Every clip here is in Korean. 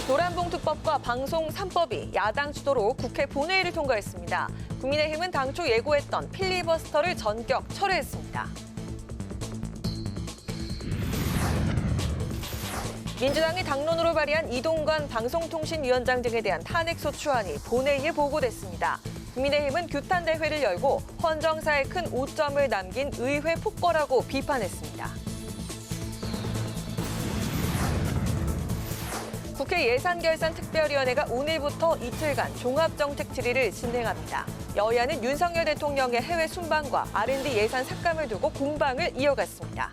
노란봉투법과 방송 3법이 야당 주도로 국회 본회의를 통과했습니다. 국민의힘은 당초 예고했던 필리버스터를 전격 철회했습니다. 민주당이 당론으로 발의한 이동관 방송통신위원장 등에 대한 탄핵소추안이 본회의에 보고됐습니다. 국민의힘은 규탄대회를 열고 헌정사에 큰 오점을 남긴 의회 폭거라고 비판했습니다. 국회 예산결산특별위원회가 오늘부터 이틀간 종합정책 질의를 진행합니다. 여야는 윤석열 대통령의 해외 순방과 R&D 예산 삭감을 두고 공방을 이어갔습니다.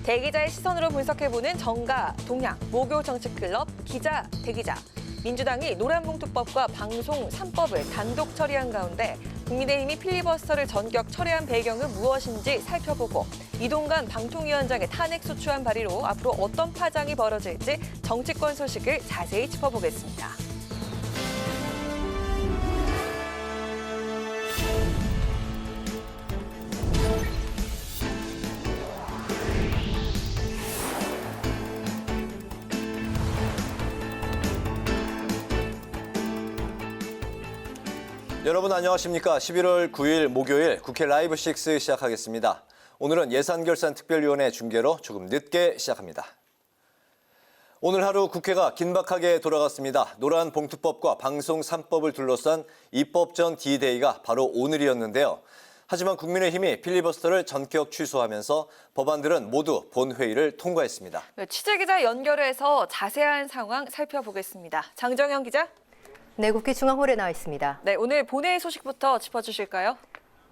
대기자의 시선으로 분석해보는 정가, 동향, 모교정치클럽, 기자, 대기자. 민주당이 노란봉투법과 방송 3법을 단독 처리한 가운데 국민의힘이 필리버스터를 전격 철회한 배경은 무엇인지 살펴보고 이동관 방통위원장의 탄핵소추안 발의로 앞으로 어떤 파장이 벌어질지 정치권 소식을 자세히 짚어보겠습니다. 여러분 안녕하십니까? 11월 9일 목요일 국회 라이브 6 시작하겠습니다. 오늘은 예산결산특별위원회 중계로 조금 늦게 시작합니다. 오늘 하루 국회가 긴박하게 돌아갔습니다. 노란봉투법과 방송 3법을 둘러싼 입법전 D-Day가 바로 오늘이었는데요. 하지만 국민의힘이 필리버스터를 전격 취소하면서 법안들은 모두 본회의를 통과했습니다. 취재기자 연결해서 자세한 상황 살펴보겠습니다. 장정현 기자. 네, 국회 중앙홀에 나와 있습니다. 네, 오늘 본회의 소식부터 짚어주실까요?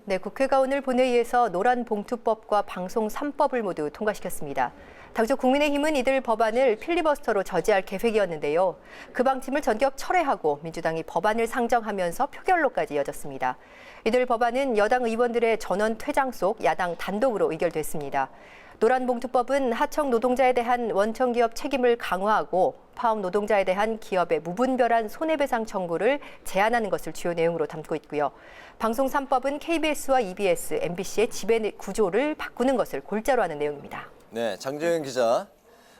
네, 국회가 오늘 본회의에서 노란봉투법과 방송 3법을 모두 통과시켰습니다. 당초 국민의힘은 이들 법안을 필리버스터로 저지할 계획이었는데요. 그 방침을 전격 철회하고 민주당이 법안을 상정하면서 표결로까지 이어졌습니다. 이들 법안은 여당 의원들의 전원 퇴장 속 야당 단독으로 의결됐습니다. 노란봉투법은 하청 노동자에 대한 원청기업 책임을 강화하고 파업 노동자에 대한 기업의 무분별한 손해배상 청구를 제한하는 것을 주요 내용으로 담고 있고요. 방송 3법은 KBS와 EBS, MBC의 지배 구조를 바꾸는 것을 골자로 하는 내용입니다. 네, 장정현 기자.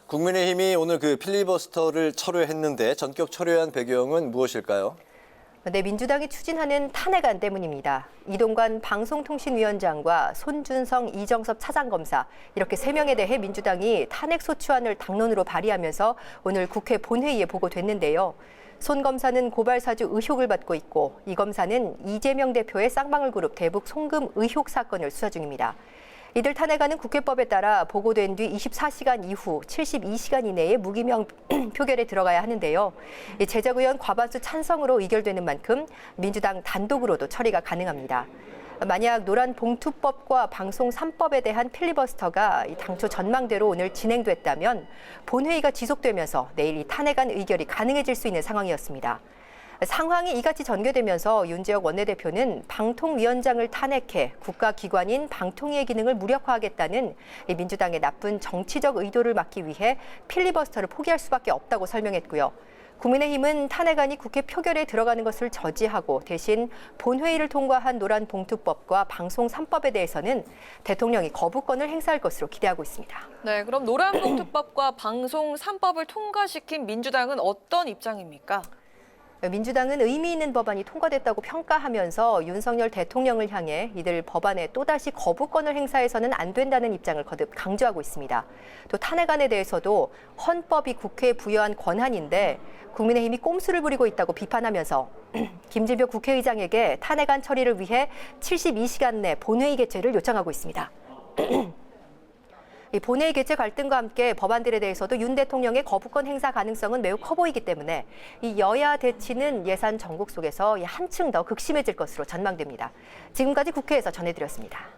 국민의힘이 오늘 그 필리버스터를 철회했는데 전격 철회한 배경은 무엇일까요? 네, 민주당이 추진하는 탄핵안 때문입니다. 이동관 방송통신위원장과 손준성, 이정섭 차장검사 이렇게 3명에 대해 민주당이 탄핵소추안을 당론으로 발의하면서 오늘 국회 본회의에 보고됐는데요. 손 검사는 고발사주 의혹을 받고 있고 이 검사는 이재명 대표의 쌍방울그룹 대북 송금 의혹 사건을 수사 중입니다. 이들 탄핵안은 국회법에 따라 보고된 뒤 24시간 이후 72시간 이내에 무기명 표결에 들어가야 하는데요. 제적의원 과반수 찬성으로 의결되는 만큼 민주당 단독으로도 처리가 가능합니다. 만약 노란봉투법과 방송 3법에 대한 필리버스터가 당초 전망대로 오늘 진행됐다면 본회의가 지속되면서 내일 이 탄핵안 의결이 가능해질 수 있는 상황이었습니다. 상황이 이같이 전개되면서 윤재욱 원내대표는 방통위원장을 탄핵해 국가기관인 방통위의 기능을 무력화하겠다는 민주당의 나쁜 정치적 의도를 막기 위해 필리버스터를 포기할 수밖에 없다고 설명했고요. 국민의힘은 탄핵안이 국회 표결에 들어가는 것을 저지하고 대신 본회의를 통과한 노란봉투법과 방송 3법에 대해서는 대통령이 거부권을 행사할 것으로 기대하고 있습니다. 네, 그럼 노란봉투법과 방송 3법을 통과시킨 민주당은 어떤 입장입니까? 민주당은 의미 있는 법안이 통과됐다고 평가하면서 윤석열 대통령을 향해 이들 법안에 또다시 거부권을 행사해서는 안 된다는 입장을 거듭 강조하고 있습니다. 또 탄핵안에 대해서도 헌법이 국회에 부여한 권한인데 국민의힘이 꼼수를 부리고 있다고 비판하면서 김진표 국회의장에게 탄핵안 처리를 위해 72시간 내 본회의 개최를 요청하고 있습니다. 이 본회의 개최 갈등과 함께 법안들에 대해서도 윤 대통령의 거부권 행사 가능성은 매우 커 보이기 때문에 이 여야 대치는 예산 정국 속에서 한층 더 극심해질 것으로 전망됩니다. 지금까지 국회에서 전해드렸습니다.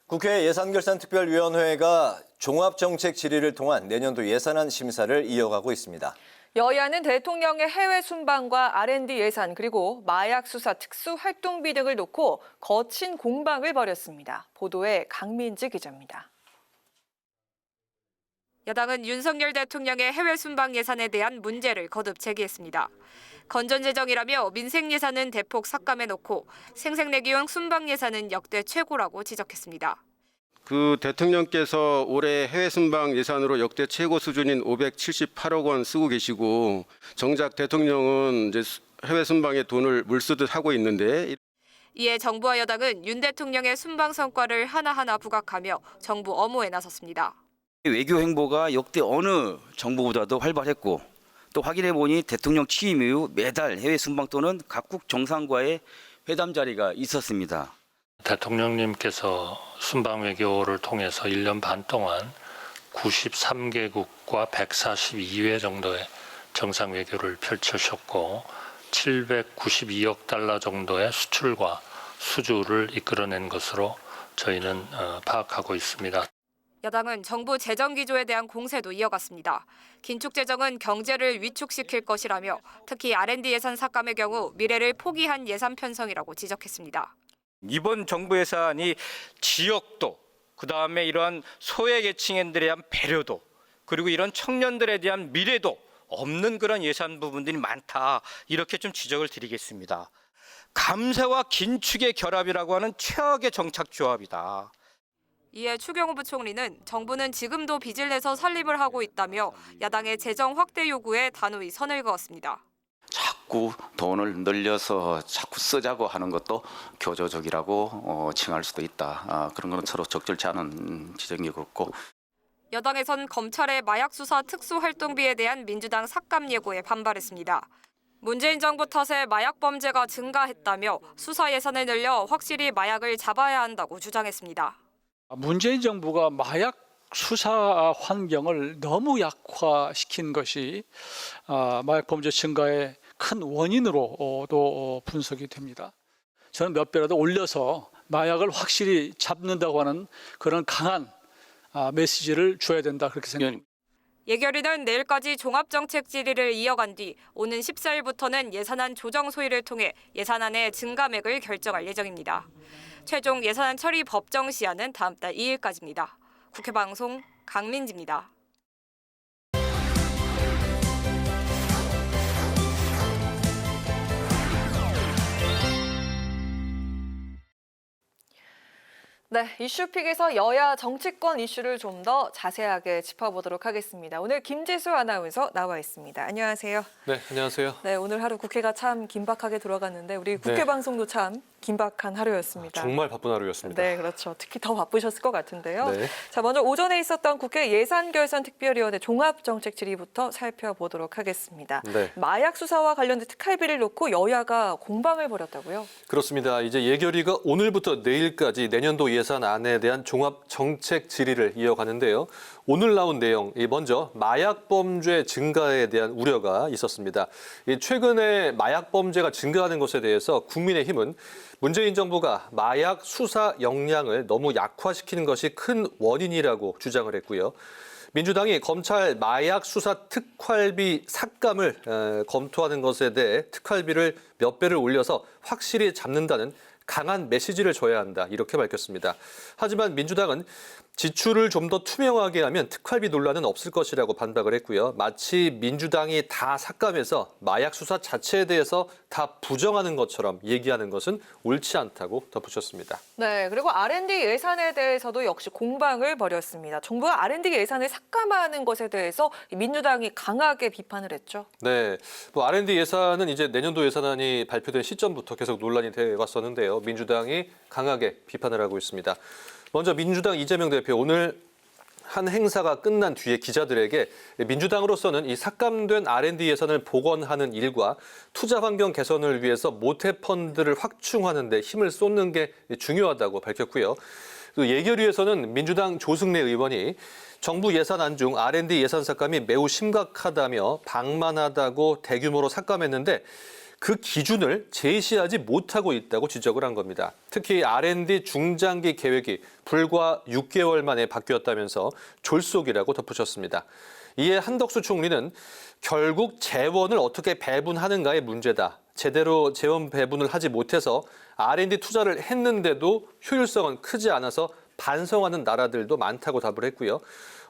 국회 예산결산특별위원회가 종합정책 질의를 통한 내년도 예산안 심사를 이어가고 있습니다. 여야는 대통령의 해외 순방과 R&D 예산 그리고 마약 수사 특수활동비 등을 놓고 거친 공방을 벌였습니다. 보도에 강민지 기자입니다. 야당은 윤석열 대통령의 해외 순방 예산에 대한 문제를 거듭 제기했습니다. 건전재정이라며 민생 예산은 대폭 삭감해놓고 생색내기용 순방 예산은 역대 최고라고 지적했습니다. 그 대통령께서 올해 해외 순방 예산으로 역대 최고 수준인 578억 원 쓰고 계시고 정작 대통령은 이제 해외 순방에 돈을 물쓰듯 하고 있는데 이에 정부와 여당은 윤 대통령의 순방 성과를 하나하나 부각하며 정부 엄호에 나섰습니다. 외교 행보가 역대 어느 정부보다도 활발했고 또 확인해 보니 대통령 취임 이후 매달 해외 순방 또는 각국 정상과의 회담 자리가 있었습니다. 대통령님께서 순방 외교를 통해서 1년 반 동안 93개국과 142회 정도의 정상 외교를 펼치셨고 792억 달러 정도의 수출과 수주를 이끌어낸 것으로 저희는 파악하고 있습니다. 여당은 정부 재정 기조에 대한 공세도 이어갔습니다. 긴축 재정은 경제를 위축시킬 것이라며 특히 R&D 예산 삭감의 경우 미래를 포기한 예산 편성이라고 지적했습니다. 이번 정부 예산이 지역도, 그다음에 이러한 소외계층인들에 대한 배려도, 그리고 이런 청년들에 대한 미래도 없는 그런 예산 부분들이 많다. 이렇게 좀 지적을 드리겠습니다. 감세와 긴축의 결합이라고 하는 최악의 정착 조합이다. 이에 추경호 부총리는 정부는 지금도 빚을 내서 살림을 하고 있다며 야당의 재정 확대 요구에 단호히 선을 그었습니다. 자꾸 돈을 늘려서 자꾸 쓰자고 하는 것도 교조적이라고 칭할 수도 있다. 그런 것은 서로 적절치 않은 지적인 것 같고. 여당에선 검찰의 마약 수사 특수활동비에 대한 민주당 삭감 예고에 반발했습니다. 문재인 정부 탓에 마약 범죄가 증가했다며 수사 예산을 늘려 확실히 마약을 잡아야 한다고 주장했습니다. 문재인 정부가 마약 수사 환경을 너무 약화시킨 것이 마약 범죄 증가의 큰 원인으로도 분석이 됩니다. 저는 몇 배라도 올려서 마약을 확실히 잡는다고 하는 그런 강한 메시지를 줘야 된다 그렇게 생각합니다. 예결위는 내일까지 종합정책 질의를 이어간 뒤 오는 14일부터는 예산안 조정 소위를 통해 예산안의 증감액을 결정할 예정입니다. 최종 예산안 처리 법정 시한은 다음 달 2일까지입니다. 국회 방송 강민지입니다. 네, 이슈픽에서 여야 정치권 이슈를 좀 더 자세하게 짚어보도록 하겠습니다. 오늘 김지수 아나운서 나와 있습니다. 안녕하세요. 네, 안녕하세요. 네, 오늘 하루 국회가 참 긴박하게 돌아갔는데 우리 국회 네. 방송도 참 긴박한 하루였습니다. 정말 바쁜 하루였습니다. 네, 그렇죠. 특히 더 바쁘셨을 것 같은데요. 네. 자, 먼저 오전에 있었던 국회 예산결산특별위원회 종합정책질의부터 살펴보도록 하겠습니다. 네. 마약 수사와 관련된 특활비를 놓고 여야가 공방을 벌였다고요? 그렇습니다. 이제 예결위가 오늘부터 내일까지 내년도 예산안에 대한 종합정책 질의를 이어가는데요. 오늘 나온 내용, 먼저 마약 범죄 증가에 대한 우려가 있었습니다. 최근에 마약 범죄가 증가하는 것에 대해서 국민의힘은 문재인 정부가 마약 수사 역량을 너무 약화시키는 것이 큰 원인이라고 주장을 했고요. 민주당이 검찰 마약 수사 특활비 삭감을 검토하는 것에 대해 특활비를 몇 배를 올려서 확실히 잡는다는 강한 메시지를 줘야 한다, 이렇게 밝혔습니다. 하지만 민주당은 지출을 좀 더 투명하게 하면 특활비 논란은 없을 것이라고 반박을 했고요. 마치 민주당이 다 삭감해서 마약 수사 자체에 대해서 다 부정하는 것처럼 얘기하는 것은 옳지 않다고 덧붙였습니다. 네, 그리고 R&D 예산에 대해서도 역시 공방을 벌였습니다. 정부가 R&D 예산을 삭감하는 것에 대해서 민주당이 강하게 비판을 했죠. 네, R&D 예산은 이제 내년도 예산안이 발표된 시점부터 계속 논란이 돼 왔었는데요. 민주당이 강하게 비판을 하고 있습니다. 먼저 민주당 이재명 대표, 오늘 한 행사가 끝난 뒤에 기자들에게 민주당으로서는 이 삭감된 R&D 예산을 복원하는 일과 투자 환경 개선을 위해서 모태 펀드를 확충하는 데 힘을 쏟는 게 중요하다고 밝혔고요. 또 예결위에서는 민주당 조승래 의원이 정부 예산안 중 R&D 예산 삭감이 매우 심각하다며 방만하다고 대규모로 삭감했는데 그 기준을 제시하지 못하고 있다고 지적을 한 겁니다. 특히 R&D 중장기 계획이 불과 6개월 만에 바뀌었다면서 졸속이라고 덧붙였습니다. 이에 한덕수 총리는 결국 재원을 어떻게 배분하는가의 문제다. 제대로 재원 배분을 하지 못해서 R&D 투자를 했는데도 효율성은 크지 않아서 반성하는 나라들도 많다고 답을 했고요.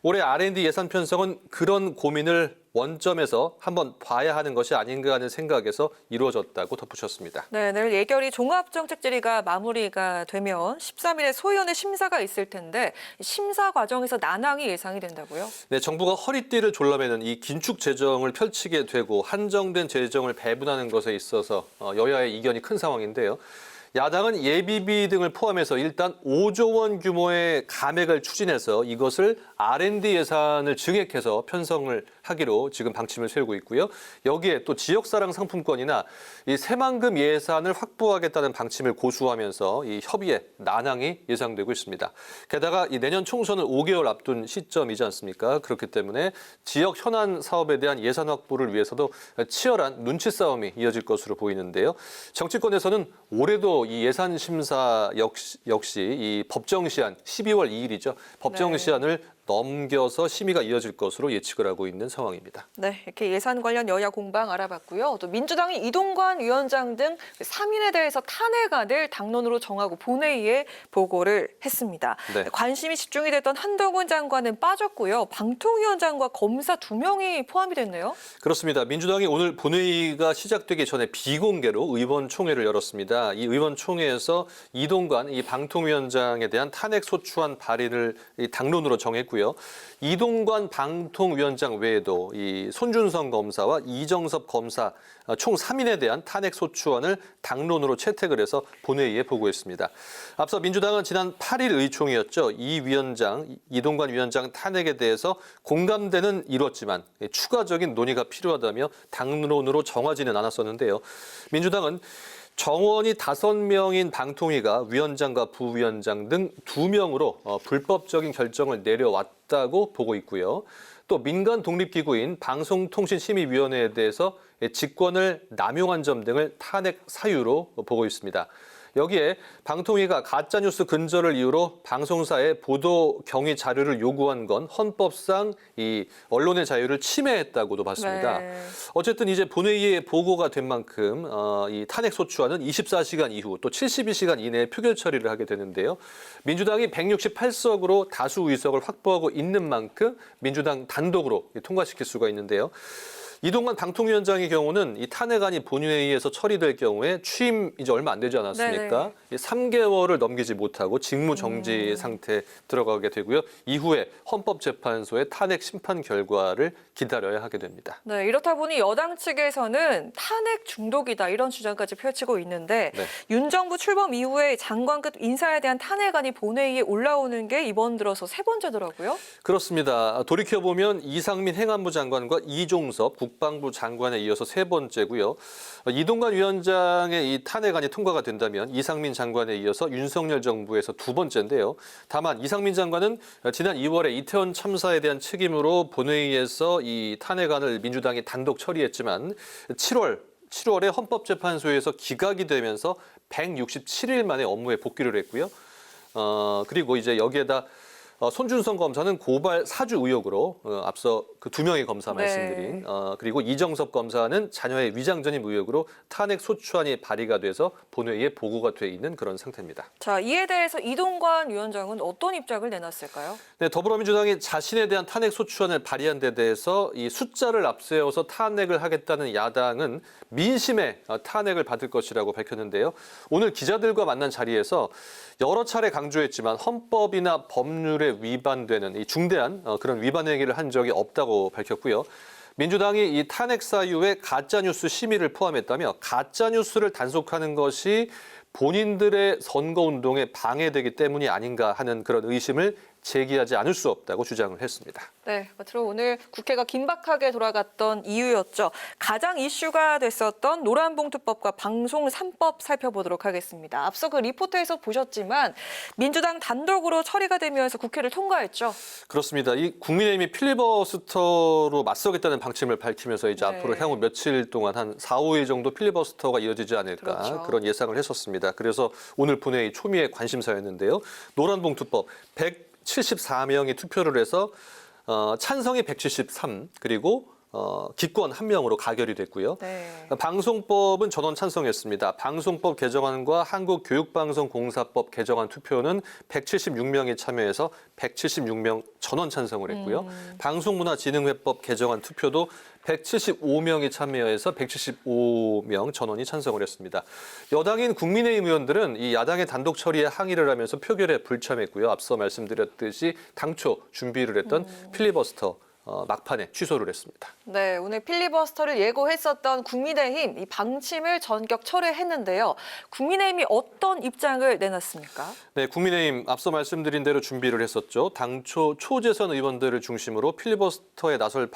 올해 R&D 예산 편성은 그런 고민을 원점에서 한번 봐야 하는 것이 아닌가 하는 생각에서 이루어졌다고 덧붙였습니다. 네, 내일 예결위 종합정책질의가 마무리가 되면 13일에 소위원회 심사가 있을 텐데 심사 과정에서 난항이 예상이 된다고요? 네, 정부가 허리띠를 졸라매는 이 긴축 재정을 펼치게 되고 한정된 재정을 배분하는 것에 있어서 여야의 이견이 큰 상황인데요. 야당은 예비비 등을 포함해서 일단 5조 원 규모의 감액을 추진해서 이것을 R&D 예산을 증액해서 편성을 하기로 지금 방침을 세우고 있고요. 여기에 또 지역사랑 상품권이나 이 새만금 예산을 확보하겠다는 방침을 고수하면서 이 협의에 난항이 예상되고 있습니다. 게다가 이 내년 총선을 5개월 앞둔 시점이지 않습니까? 그렇기 때문에 지역 현안 사업에 대한 예산 확보를 위해서도 치열한 눈치 싸움이 이어질 것으로 보이는데요. 정치권에서는 올해도 이 예산 심사 역시 이 법정 시한 12월 2일이죠. 법정 시한을 넘겨서 심의가 이어질 것으로 예측을 하고 있는 상황입니다. 네, 이렇게 예산 관련 여야 공방 알아봤고요. 또 민주당이 이동관 위원장 등 3인에 대해서 탄핵안을 당론으로 정하고 본회의에 보고를 했습니다. 네. 관심이 집중이 됐던 한동훈 장관은 빠졌고요. 방통위원장과 검사 2명이 포함이 됐네요. 그렇습니다. 민주당이 오늘 본회의가 시작되기 전에 비공개로 의원총회를 열었습니다. 이 의원총회에서 이동관 이 방통위원장에 대한 탄핵소추안 발의를 당론으로 정했고요. 이동관 방통위원장 외에도 이 손준성 검사와 이정섭 검사 총 3인에 대한 탄핵소추안을 당론으로 채택을 해서 본회의에 보고했습니다. 앞서 민주당은 지난 8일 의총이었죠. 이동관 위원장 탄핵에 대해서 공감대는 이뤘지만 추가적인 논의가 필요하다며 당론으로 정하지는 않았었는데요. 민주당은 정원이 5명인 방통위가 위원장과 부위원장 등 2명으로 불법적인 결정을 내려왔다고 보고 있고요. 또 민간 독립기구인 방송통신심의위원회에 대해서 직권을 남용한 점 등을 탄핵 사유로 보고 있습니다. 여기에 방통위가 가짜뉴스 근절을 이유로 방송사에 보도 경위 자료를 요구한 건 헌법상 이 언론의 자유를 침해했다고도 봤습니다. 네. 어쨌든 이제 본회의에 보고가 된 만큼 이 탄핵 소추안은 24시간 이후 또 72시간 이내에 표결 처리를 하게 되는데요. 민주당이 168석으로 다수 의석을 확보하고 있는 만큼 민주당 단독으로 통과시킬 수가 있는데요. 이동관 방통위원장의 경우는 이 탄핵안이 본회의에서 처리될 경우에 취임 이제 얼마 안 되지 않았습니까? 3개월을 넘기지 못하고 직무 정지 상태에 들어가게 되고요. 이후에 헌법재판소의 탄핵 심판 결과를 기다려야 하게 됩니다. 네, 이렇다 보니 여당 측에서는 탄핵 중독이다 이런 주장까지 펼치고 있는데 윤 정부 출범 이후에 장관급 인사에 대한 탄핵안이 본회의에 올라오는 게 이번 들어서 3번째더라고요. 그렇습니다. 돌이켜보면 이상민 행안부 장관과 이종섭 국방부 장관에 이어서 3번째고요. 이동관 위원장의 이 탄핵안이 통과가 된다면 이상민 장관에 이어서 윤석열 정부에서 2번째인데요. 다만 이상민 장관은 지난 2월에 이태원 참사에 대한 책임으로 본회의에서 이 탄핵안을 민주당이 단독 처리했지만 7월에 헌법재판소에서 기각이 되면서 167일 만에 업무에 복귀를 했고요. 그리고 이제 여기에다 손준성 검사는 고발 사주 의혹으로 앞서 그 2명의 검사 말씀드린 그리고 이정섭 검사는 자녀의 위장 전입 의혹으로 탄핵 소추안이 발의가 돼서 본회의에 보고가 돼 있는 그런 상태입니다. 자, 이에 대해서 이동관 위원장은 어떤 입장을 내놨을까요? 네, 더불어민주당이 자신에 대한 탄핵 소추안을 발의한 데 대해서 이 숫자를 앞세워서 탄핵을 하겠다는 야당은 민심의 탄핵을 받을 것이라고 밝혔는데요. 오늘 기자들과 만난 자리에서 여러 차례 강조했지만 헌법이나 법률에 위반되는 이 중대한 그런 위반 행위를 한 적이 없다고 밝혔고요. 민주당이 이 탄핵 사유에 가짜뉴스 심의를 포함했다며 가짜뉴스를 단속하는 것이 본인들의 선거운동에 방해되기 때문이 아닌가 하는 그런 의심을 제기하지 않을 수 없다고 주장을 했습니다. 네, 끝으로 오늘 국회가 긴박하게 돌아갔던 이유였죠. 가장 이슈가 됐었던 노란봉투법과 방송 3법 살펴보도록 하겠습니다. 앞서 그 리포트에서 보셨지만 민주당 단독으로 처리가 되면서 국회를 통과했죠. 그렇습니다. 이 국민의힘이 필리버스터로 맞서겠다는 방침을 밝히면서 이제 앞으로 향후 며칠 동안 한 4, 5일 정도 필리버스터가 이어지지 않을까 그런 예상을 했었습니다. 그래서 오늘 본회의 초미의 관심사였는데요. 노란봉투법 174명이 투표를 해서 찬성이 173 그리고 기권 한 명으로 가결이 됐고요. 네. 방송법은 전원 찬성했습니다. 방송법 개정안과 한국교육방송공사법 개정안 투표는 176명이 참여해서 176명 전원 찬성을 했고요. 방송문화진흥회법 개정안 투표도 175명이 참여해서 175명 전원이 찬성을 했습니다. 여당인 국민의힘 의원들은 이 야당의 단독 처리에 항의를 하면서 표결에 불참했고요. 앞서 말씀드렸듯이 당초 준비를 했던 필리버스터 막판에 취소를 했습니다. 네, 오늘 필리버스터를 예고했었던 국민의힘 이 방침을 전격 철회했는데요. 국민의힘이 어떤 입장을 내놨습니까? 네, 국민의힘 앞서 말씀드린 대로 준비를 했었죠. 당초 초재선 의원들을 중심으로 필리버스터에 나설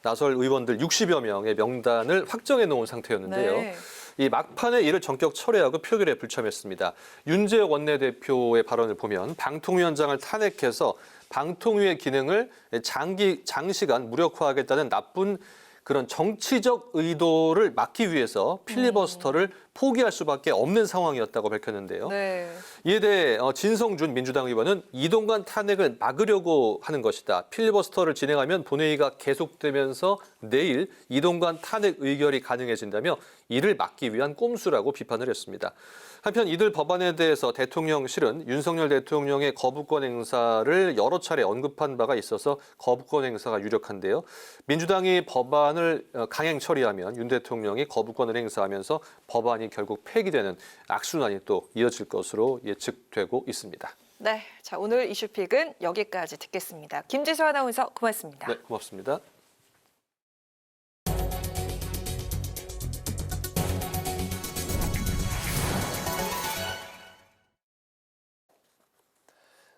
의원들 60여 명의 명단을 확정해 놓은 상태였는데요. 네. 이 막판에 이를 전격 철회하고 표결에 불참했습니다. 윤재혁 원내대표의 발언을 보면 방통위원장을 탄핵해서 방통위의 기능을 장시간 무력화하겠다는 나쁜 그런 정치적 의도를 막기 위해서 필리버스터를 포기할 수밖에 없는 상황이었다고 밝혔는데요. 네. 이에 대해 진성준 민주당 의원은 이동관 탄핵을 막으려고 하는 것이다. 필리버스터를 진행하면 본회의가 계속되면서 내일 이동관 탄핵 의결이 가능해진다며 이를 막기 위한 꼼수라고 비판을 했습니다. 한편 이들 법안에 대해서 대통령실은 윤석열 대통령의 거부권 행사를 여러 차례 언급한 바가 있어서 거부권 행사가 유력한데요. 민주당이 법안을 강행 처리하면 윤 대통령이 거부권을 행사하면서 법안이 결국 폐기되는 악순환이 또 이어질 것으로 예측되고 있습니다. 네, 자 오늘 이슈픽은 여기까지 듣겠습니다. 김지수 아나운서 고맙습니다. 네, 고맙습니다.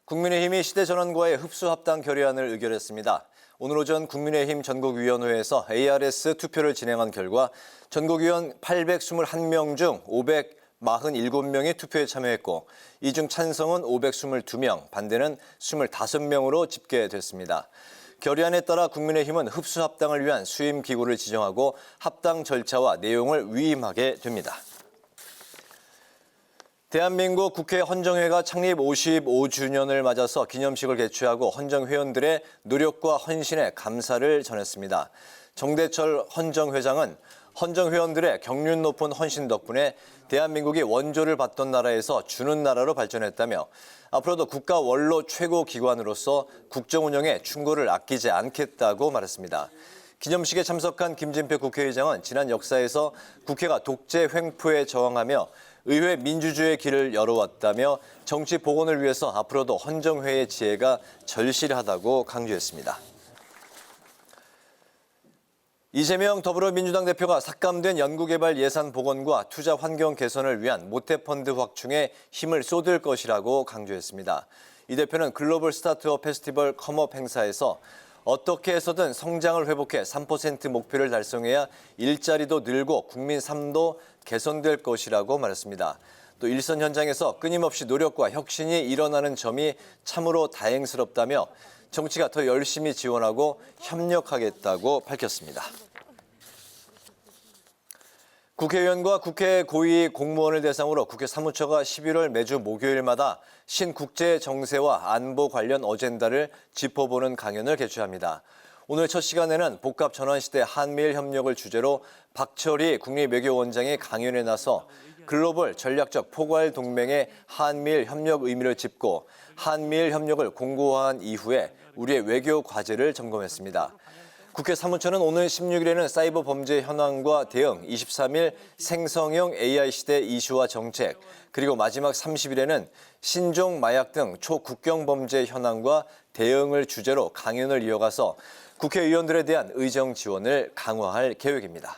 국민의힘이 시대전환과의 흡수합당 결의안을 의결했습니다. 오늘 오전 국민의힘 전국위원회에서 ARS 투표를 진행한 결과 전국위원 821명 중 547명이 투표에 참여했고 이 중 찬성은 522명, 반대는 25명으로 집계됐습니다. 결의안에 따라 국민의힘은 흡수합당을 위한 수임기구를 지정하고 합당 절차와 내용을 위임하게 됩니다. 대한민국 국회 헌정회가 창립 55주년을 맞아서 기념식을 개최하고 헌정회원들의 노력과 헌신에 감사를 전했습니다. 정대철 헌정회장은 헌정회원들의 경륜 높은 헌신 덕분에 대한민국이 원조를 받던 나라에서 주는 나라로 발전했다며 앞으로도 국가 원로 최고 기관으로서 국정 운영에 충고를 아끼지 않겠다고 말했습니다. 기념식에 참석한 김진표 국회의장은 지난 역사에서 국회가 독재 횡포에 저항하며 의회 민주주의의 길을 열어왔다며 정치 복원을 위해서 앞으로도 헌정회의 지혜가 절실하다고 강조했습니다. 이재명 더불어민주당 대표가 삭감된 연구개발 예산 복원과 투자 환경 개선을 위한 모태펀드 확충에 힘을 쏟을 것이라고 강조했습니다. 이 대표는 글로벌 스타트업 페스티벌 컴업 행사에서 어떻게 해서든 성장을 회복해 3% 목표를 달성해야 일자리도 늘고 국민 삶도 개선될 것이라고 말했습니다. 또 일선 현장에서 끊임없이 노력과 혁신이 일어나는 점이 참으로 다행스럽다며 정치가 더 열심히 지원하고 협력하겠다고 밝혔습니다. 국회의원과 국회 고위 공무원을 대상으로 국회 사무처가 11월 매주 목요일마다 신국제 정세와 안보 관련 어젠다를 짚어보는 강연을 개최합니다. 오늘 첫 시간에는 복합 전환시대 한미일 협력을 주제로 박철희 국립외교원장이 강연에 나서 글로벌 전략적 포괄 동맹의 한미일 협력 의미를 짚고 한미일 협력을 공고화한 이후에 우리의 외교 과제를 점검했습니다. 국회 사무처는 오늘 16일에는 사이버 범죄 현황과 대응, 23일 생성형 AI 시대 이슈와 정책, 그리고 마지막 30일에는 신종 마약 등 초국경 범죄 현황과 대응을 주제로 강연을 이어가서 국회의원들에 대한 의정 지원을 강화할 계획입니다.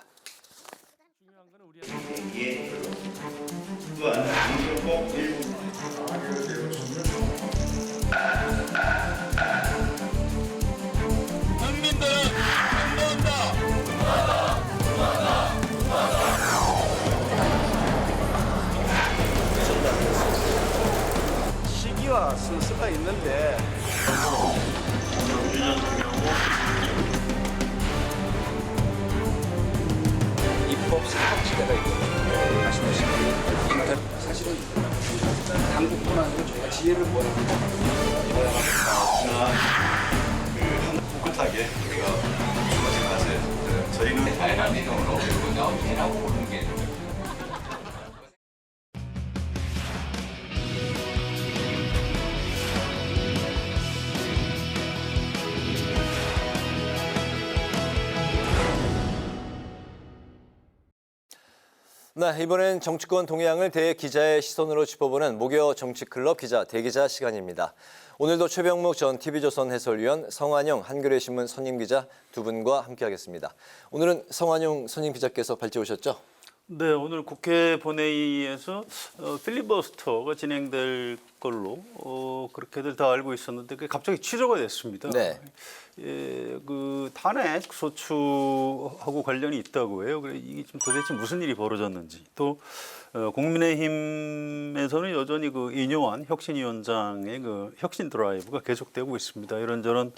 시기와 순서가 있는데 입법 사각지대가 있거든요. 말씀하신 사실은 당국뿐 아니라 저희가 지혜를 모아야 합니다. 단순하게 우리가 생각하세요. 저희는 다양한 내용으로 나오고 보는 게 네, 이번엔 정치권 동향을 대기자의 시선으로 짚어보는 목요 정치클럽 기자 대기자 시간입니다. 오늘도 최병묵 전 TV조선 해설위원, 성환용 한겨레 신문 선임 기자 두 분과 함께하겠습니다. 오늘은 성환용 선임 기자께서 발제 오셨죠? 네, 오늘 국회 본회의에서 필리버스터가 진행될 걸로 그렇게들 다 알고 있었는데 그게 갑자기 취소가 됐습니다. 네. 예, 그 탄핵 소추하고 관련이 있다고 해요. 그래 이게 좀 도대체 무슨 일이 벌어졌는지 또 국민의힘에서는 여전히 그 이뇨한 혁신위원장의 그 혁신 드라이브가 계속되고 있습니다. 이런저런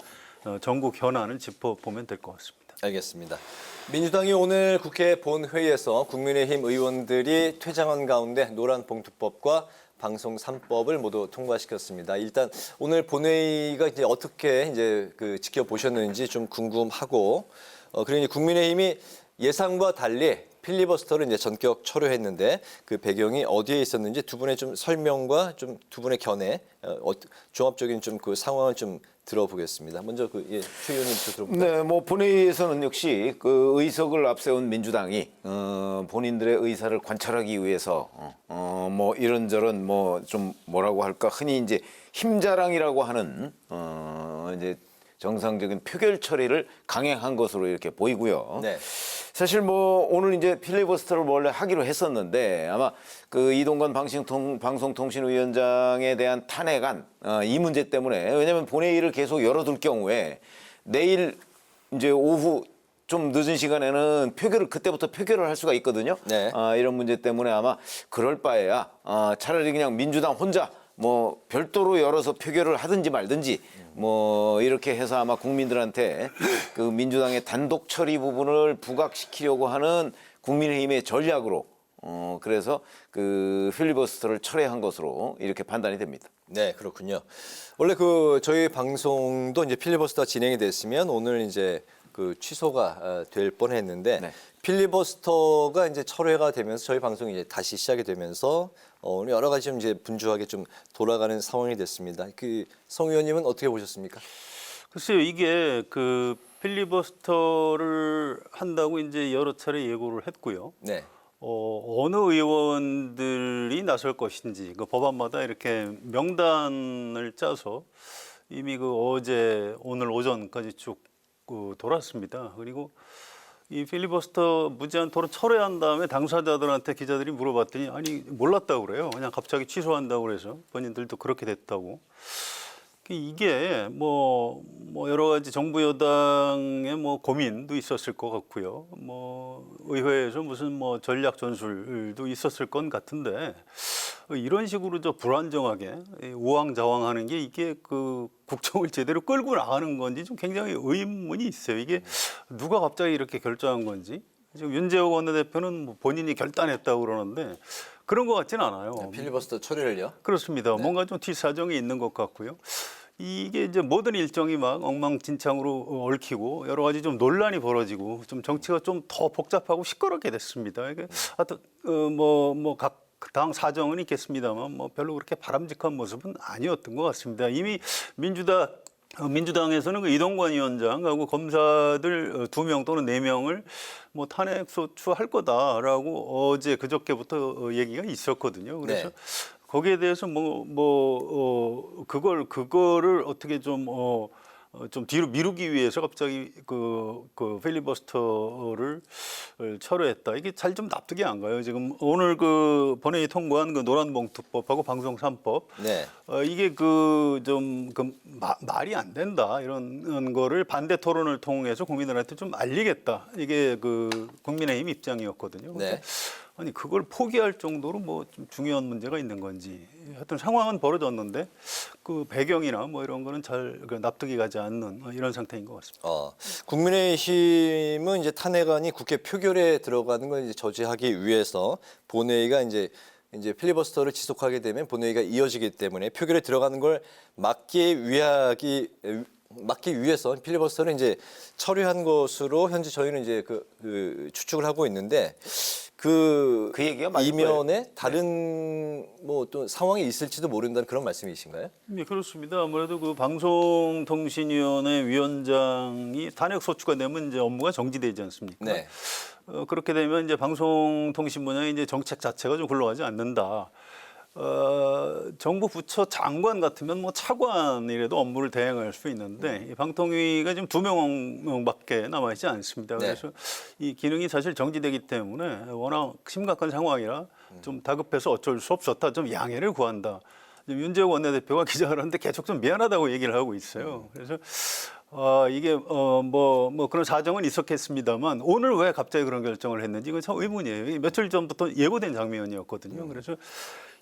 전국 현안을 짚어보면 될 것 같습니다. 알겠습니다. 민주당이 오늘 국회 본회의에서 국민의힘 의원들이 퇴장한 가운데 노란봉투법과 방송 3법을 모두 통과시켰습니다. 일단 오늘 본회의가 이제 어떻게 이제 그 지켜보셨는지 좀 궁금하고, 그러니 국민의힘이 예상과 달리 필리버스터를 이제 전격 철회했는데 그 배경이 어디에 있었는지 두 분의 좀 설명과 좀 두 분의 견해, 종합적인 좀 그 상황을 좀 들어보겠습니다. 먼저 최 의원님부터 들어볼까요? 네, 뭐 본회의에서는 역시 그 의석을 앞세운 민주당이 본인들의 의사를 관철하기 위해서 뭐 이런저런 뭐 좀 뭐라고 할까 흔히 이제 힘자랑이라고 하는 이제 정상적인 표결 처리를 강행한 것으로 이렇게 보이고요. 네. 사실 뭐 오늘 이제 필리버스터를 원래 하기로 했었는데 아마 그 이동관 방송통신위원장에 대한 탄핵안 이 문제 때문에 왜냐하면 본회의를 계속 열어둘 경우에 내일 이제 오후 좀 늦은 시간에는 그때부터 표결을 할 수가 있거든요. 네. 이런 문제 때문에 아마 그럴 바에야 차라리 그냥 민주당 혼자 뭐 별도로 열어서 표결을 하든지 말든지 뭐 이렇게 해서 아마 국민들한테 그 민주당의 단독 처리 부분을 부각시키려고 하는 국민의힘의 전략으로 그래서 그 필리버스터를 철회한 것으로 이렇게 판단이 됩니다. 네, 그렇군요. 원래 저희 방송도 이제 필리버스터 진행이 됐으면 오늘 이제 그 취소가 될 뻔했는데 네. 필리버스터가 이제 철회가 되면서 저희 방송이 이제 다시 시작이 되면서 오늘 여러 가지 좀 이제 분주하게 좀 돌아가는 상황이 됐습니다. 성 의원님은 어떻게 보셨습니까? 글쎄요, 이게 그 필리버스터를 한다고 이제 여러 차례 예고를 했고요. 네. 어느 의원들이 나설 것인지 그 법안마다 이렇게 명단을 짜서 이미 어제 오늘 오전까지 쭉 돌았습니다. 그리고 이 필리버스터 무제한 토론 철회한 다음에 당사자들한테 기자들이 물어봤더니 아니 몰랐다고 그래요. 그냥 갑자기 취소한다고 그래서 본인들도 그렇게 됐다고. 이게 뭐 여러 가지 정부 여당의 뭐 고민도 있었을 것 같고요. 뭐 의회에서 무슨 뭐 전략 전술도 있었을 것 같은데 이런 식으로 불안정하게 우왕좌왕하는 게 이게 그 국정을 제대로 끌고 나가는 건지 좀 굉장히 의문이 있어요. 이게 누가 갑자기 이렇게 결정한 건지. 지금 윤재욱 원내대표는 뭐 본인이 결단했다고 그러는데 그런 것 같지는 않아요. 필리버스터 처리를요? 그렇습니다. 네. 뭔가 좀 뒷사정이 있는 것 같고요. 이게 이제 모든 일정이 막 엉망진창으로 얽히고 여러 가지 좀 논란이 벌어지고 좀 정치가 좀 더 복잡하고 시끄럽게 됐습니다. 이게 하여튼 각 당 사정은 있겠습니다만 뭐 별로 그렇게 바람직한 모습은 아니었던 것 같습니다. 이미 민주당에서는 그 이동관 위원장하고 검사들 2명 또는 4명을 뭐 탄핵 소추할 거다라고 어제 그저께부터 얘기가 있었거든요. 그래서 네. 거기에 대해서 그거를 어떻게 좀 뒤로 미루기 위해서 갑자기 그 필리버스터를 철회했다. 이게 잘 좀 납득이 안 가요. 지금 오늘 그 본회의 통과한 그 노란봉투법하고 방송 3법. 네. 이게 말이 안 된다. 이런 거를 반대 토론을 통해서 국민들한테 좀 알리겠다. 이게 그 국민의힘 입장이었거든요. 네. 아니 그걸 포기할 정도로 뭐 좀 중요한 문제가 있는 건지 하여튼 상황은 벌어졌는데 그 배경이나 뭐 이런 거는 잘 납득이 가지 않는 이런 상태인 것 같습니다. 국민의힘은 이제 탄핵안이 국회 표결에 들어가는 걸 이제 저지하기 위해서 본회의가 이제 필리버스터를 지속하게 되면 본회의가 이어지기 때문에 표결에 들어가는 걸 막기 막기 위해서 필리버스터를 이제 처리한 것으로 현재 저희는 이제 그 추측을 하고 있는데 그 얘기가 맞을 이면에 다른 뭐 또 상황이 있을지도 모른다는 그런 말씀이신가요? 네, 그렇습니다. 아무래도 그 방송통신위원회 위원장이 탄핵 소추가 되면 이제 업무가 정지되지 않습니까? 네. 그렇게 되면 이제 방송통신 분야의 이제 정책 자체가 좀 굴러가지 않는다. 정부 부처 장관 같으면 뭐 차관이라도 업무를 대행할 수 있는데 이 방통위가 지금 2명밖에 남아 있지 않습니다. 그래서 이 기능이 사실 정지되기 때문에 워낙 심각한 상황이라 좀 다급해서 어쩔 수 없었다. 좀 양해를 구한다. 윤재욱 원내대표가 기자회견하는데 계속 좀 미안하다고 얘기를 하고 있어요. 그래서 이게 뭐 그런 사정은 있었겠습니다만 오늘 왜 갑자기 그런 결정을 했는지 이건 참 의문이에요. 며칠 전부터 예고된 장면이었거든요. 그래서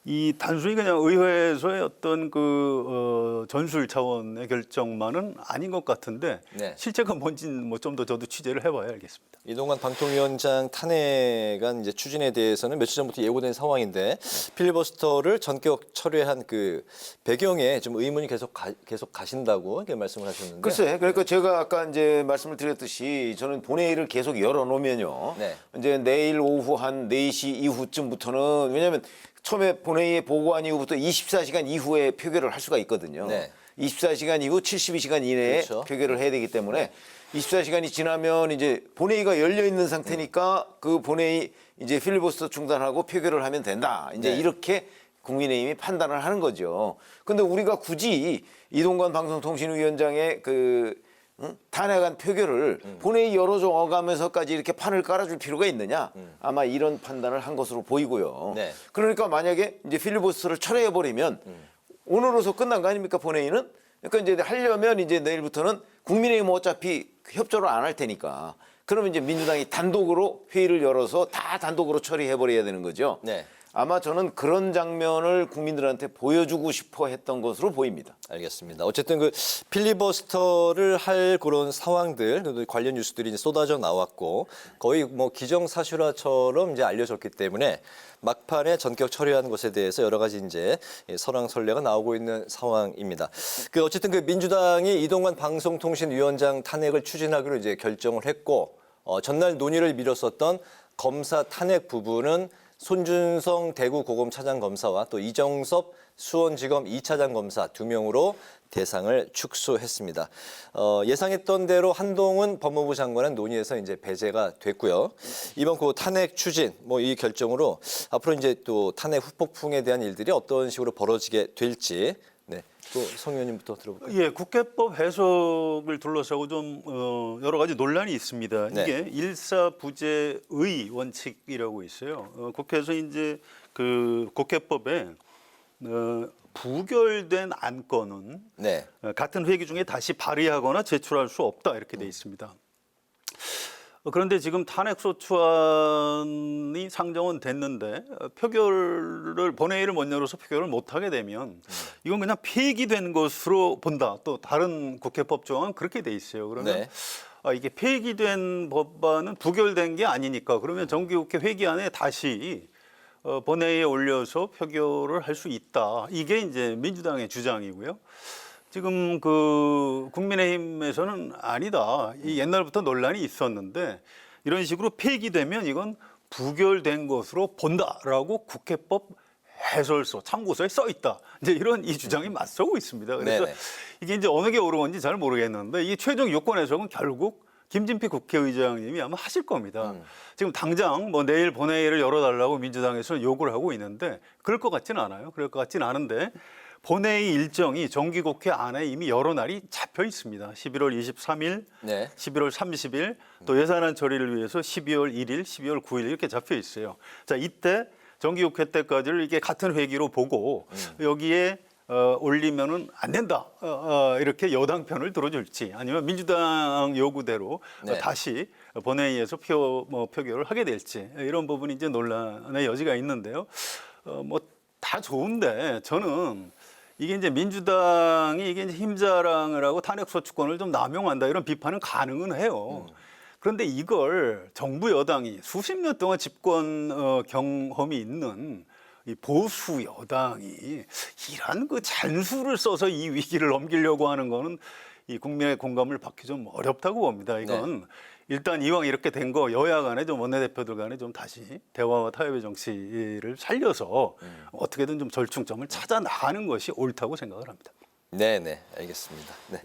이 단순히 그냥 의회에서의 어떤 그 전술 차원의 결정만은 아닌 것 같은데 실제가 뭔지는 뭐 좀 더 저도 취재를 해봐야 알겠습니다. 이동관 방통위원장 탄핵안 이제 추진에 대해서는 며칠 전부터 예고된 상황인데 필리버스터를 전격 처리한 그 배경에 좀 의문이 계속 가신다고 이렇게 말씀을 하셨는데. 글쎄, 그러니까 제가 아까 이제 말씀을 드렸듯이 저는 본회의를 계속 열어놓으면요. 이제 내일 오후 한 4시 이후쯤부터는 왜냐하면 처음에 본회의에 보고한 이후부터 24시간 이후에 표결을 할 수가 있거든요. 24시간 이후 72시간 이내에 표결을 해야 되기 때문에 24시간이 지나면 이제 본회의가 열려 있는 상태니까 그 본회의 이제 필리버스터 중단하고 표결을 하면 된다. 이제 이렇게 국민의힘이 판단을 하는 거죠. 근데 우리가 굳이 이동관 방송통신위원장의 그 탄핵안 표결을 본회의 열어줘가면서까지 이렇게 판을 깔아줄 필요가 있느냐? 아마 이런 판단을 한 것으로 보이고요. 그러니까 만약에 이제 필리버스터를 철회해버리면 오늘로서 끝난 거 아닙니까? 본회의는? 그러니까 이제 하려면 이제 내일부터는 국민의힘은 어차피 협조를 안 할 테니까. 그러면 이제 민주당이 단독으로 회의를 열어서 다 단독으로 처리해버려야 되는 거죠. 아마 저는 그런 장면을 국민들한테 보여주고 싶어 했던 것으로 보입니다. 알겠습니다. 어쨌든 그 필리버스터를 할 그런 상황들, 관련 뉴스들이 이제 쏟아져 나왔고 거의 뭐 기정사실화처럼 이제 알려졌기 때문에 막판에 전격 처리하는 것에 대해서 여러 가지 이제 설왕설래가 나오고 있는 상황입니다. 그 어쨌든 그 민주당이 이동관 방송통신위원장 탄핵을 추진하기로 이제 결정을 했고 전날 논의를 미뤘었던 검사 탄핵 부분은 손준성 대구고검 차장검사와 또 이정섭 수원지검 2차장 검사 2명으로 대상을 축소했습니다. 예상했던 대로 한동훈 법무부 장관은 논의에서 이제 배제가 됐고요. 이번 그 탄핵 추진 뭐 이 결정으로 앞으로 이제 또 탄핵 후폭풍에 대한 일들이 어떤 식으로 벌어지게 될지 또 성 의원님부터 들어볼까요? 예, 국회법 해석을 둘러싸고 좀 여러 가지 논란이 있습니다. 이게 일사부재의 원칙이라고 있어요. 국회에서 이제 그 국회법에 부결된 안건은 같은 회기 중에 다시 발의하거나 제출할 수 없다 이렇게 돼 있습니다. 그런데 지금 탄핵소추안이 상정은 됐는데 본회의를 못 열어서 표결을 못하게 되면 이건 그냥 폐기된 것으로 본다. 또 다른 국회법 조항은 그렇게 돼 있어요. 그러면 이게 폐기된 법안은 부결된 게 아니니까 그러면 정기국회 회기안에 다시 본회의에 올려서 표결을 할 수 있다. 이게 이제 민주당의 주장이고요. 지금 그 국민의힘에서는 아니다. 이 옛날부터 논란이 있었는데 이런 식으로 폐기되면 이건 부결된 것으로 본다라고 국회법 해설서 참고서에 써 있다. 이제 이런 이 주장이 맞서고 있습니다. 그래서 이게 이제 어느 게 옳은 건지 잘 모르겠는데 이 최종 요건 해석은 결국 김진표 국회의장님이 아마 하실 겁니다. 지금 당장 뭐 내일 본회의를 열어달라고 민주당에서 요구를 하고 있는데 그럴 것 같지는 않아요. 그럴 것 같지는 않은데 본회의 일정이 정기국회 안에 이미 여러 날이 잡혀 있습니다. 11월 23일, 11월 30일, 또 예산안 처리를 위해서 12월 1일, 12월 9일 이렇게 잡혀 있어요. 자, 이때 정기국회 때까지를 이게 같은 회기로 보고 여기에 올리면은 안 된다. 이렇게 여당 편을 들어줄지 아니면 민주당 요구대로 다시 본회의에서 표결을 하게 될지 이런 부분이 이제 논란의 여지가 있는데요. 뭐 다 좋은데 저는 이게 이제 민주당이 이게 이제 힘자랑을 하고 탄핵소추권을 좀 남용한다 이런 비판은 가능은 해요. 그런데 이걸 정부 여당이 수십 년 동안 집권 경험이 있는 이 보수 여당이 이런 그 잔수를 써서 이 위기를 넘기려고 하는 거는 이 국민의 공감을 받기 좀 어렵다고 봅니다. 이건 일단 이왕 이렇게 된 거 여야 간에 좀 원내대표들 간에 좀 다시 대화와 타협의 정치를 살려서 어떻게든 좀 절충점을 찾아 나가는 것이 옳다고 생각을 합니다. 네, 알겠습니다. 네.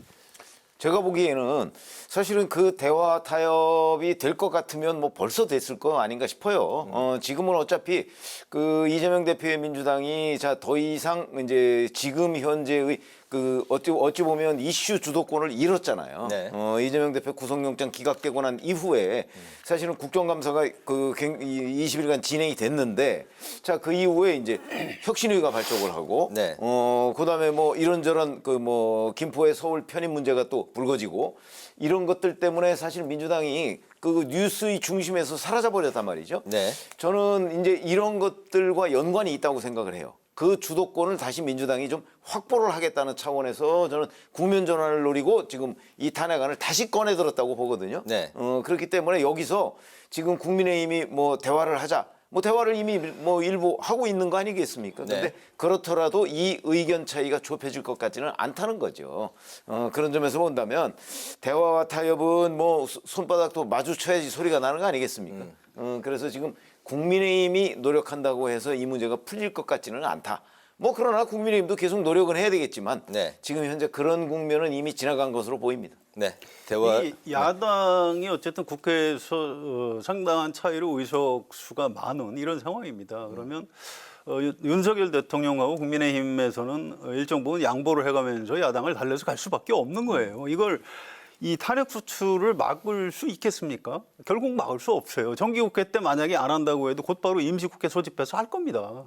제가 보기에는 사실은 그 대화 타협이 될 것 같으면 뭐 벌써 됐을 거 아닌가 싶어요. 지금은 어차피 그 이재명 대표의 민주당이 자 더 이상 이제 지금 현재의 그 어찌 보면 이슈 주도권을 잃었잖아요. 네. 이재명 대표 구속영장 기각되고 난 이후에 사실은 국정감사가 그 20일간 진행이 됐는데 자 그 이후에 이제 혁신위가 발족을 하고 네. 그다음에 뭐 이런저런 그 뭐 김포의 서울 편입 문제가 또 불거지고 이런 것들 때문에 사실 민주당이 그 뉴스의 중심에서 사라져 버렸단 말이죠. 네. 저는 이제 이런 것들과 연관이 있다고 생각을 해요. 그 주도권을 다시 민주당이 좀 확보를 하겠다는 차원에서 저는 국면 전환을 노리고 지금 이 탄핵안을 다시 꺼내 들었다고 보거든요. 네. 그렇기 때문에 여기서 지금 국민의힘이 뭐 대화를 하자. 뭐 대화를 이미 뭐 일부 하고 있는 거 아니겠습니까? 근데 네. 그렇더라도 이 의견 차이가 좁혀질 것 같지는 않다는 거죠. 그런 점에서 본다면 대화와 타협은 뭐 손바닥도 마주쳐야지 소리가 나는 거 아니겠습니까? 그래서 지금 국민의힘이 노력한다고 해서 이 문제가 풀릴 것 같지는 않다. 뭐 그러나 국민의힘도 계속 노력은 해야 되겠지만 네. 지금 현재 그런 국면은 이미 지나간 것으로 보입니다. 네. 대화. 이 야당이 어쨌든 국회에서 상당한 차이로 의석수가 많은 이런 상황입니다. 그러면 윤석열 대통령하고 국민의힘에서는 일정 부분 양보를 해가면서 야당을 달래서 갈 수밖에 없는 거예요. 이걸 이 탄핵 소추를 막을 수 있겠습니까? 결국 막을 수 없어요. 정기국회 때 만약에 안 한다고 해도 곧바로 임시국회 소집해서 할 겁니다.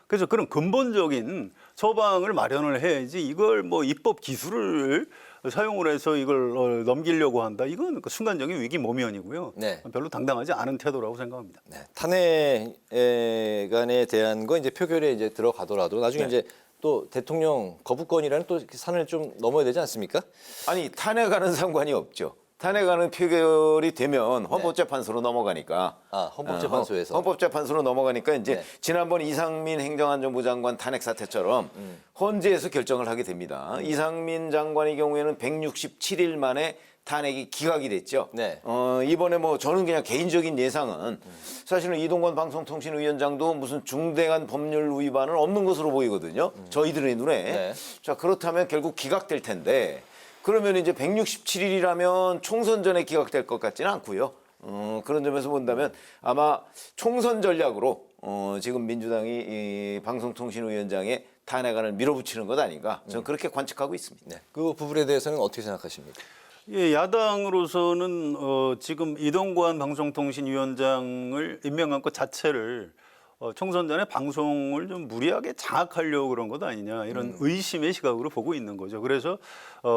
그래서 그런 근본적인 처방을 마련을 해야지 이걸 뭐 입법 기술을 사용을 해서 이걸 넘기려고 한다. 이건 그 순간적인 위기 모면이고요. 네. 별로 당당하지 않은 태도라고 생각합니다. 네. 탄핵안에 대한 거 이제 표결에 이제 들어가더라도 나중에 이제 또 대통령 거부권이라는 또 산을 좀 넘어야 되지 않습니까? 아니 탄핵안은 상관이 없죠. 탄핵안은 표결이 되면 헌법재판소로 넘어가니까. 헌법재판소에서. 헌법재판소로 넘어가니까 이제 네. 지난번 이상민 행정안전부 장관 탄핵 사태처럼 헌재에서 결정을 하게 됩니다. 이상민 장관의 경우에는 167일 만에 탄핵이 기각이 됐죠. 네. 이번에 뭐 저는 그냥 개인적인 예상은 사실은 이동관 방송통신위원장도 무슨 중대한 법률 위반은 없는 것으로 보이거든요. 저희들의 눈에. 네. 자 그렇다면 결국 기각될 텐데 그러면 이제 167일이라면 총선 전에 기각될 것 같지는 않고요. 그런 점에서 본다면 아마 총선 전략으로 지금 민주당이 이 방송통신위원장의 탄핵안을 밀어붙이는 것 아닌가 저는 그렇게 관측하고 있습니다. 네. 그 부분에 대해서는 어떻게 생각하십니까? 예, 야당으로서는 지금 이동관 방송통신위원장을 임명한 것 자체를 총선 전에 방송을 좀 무리하게 장악하려고 그런 것 아니냐 이런 의심의 시각으로 보고 있는 거죠. 그래서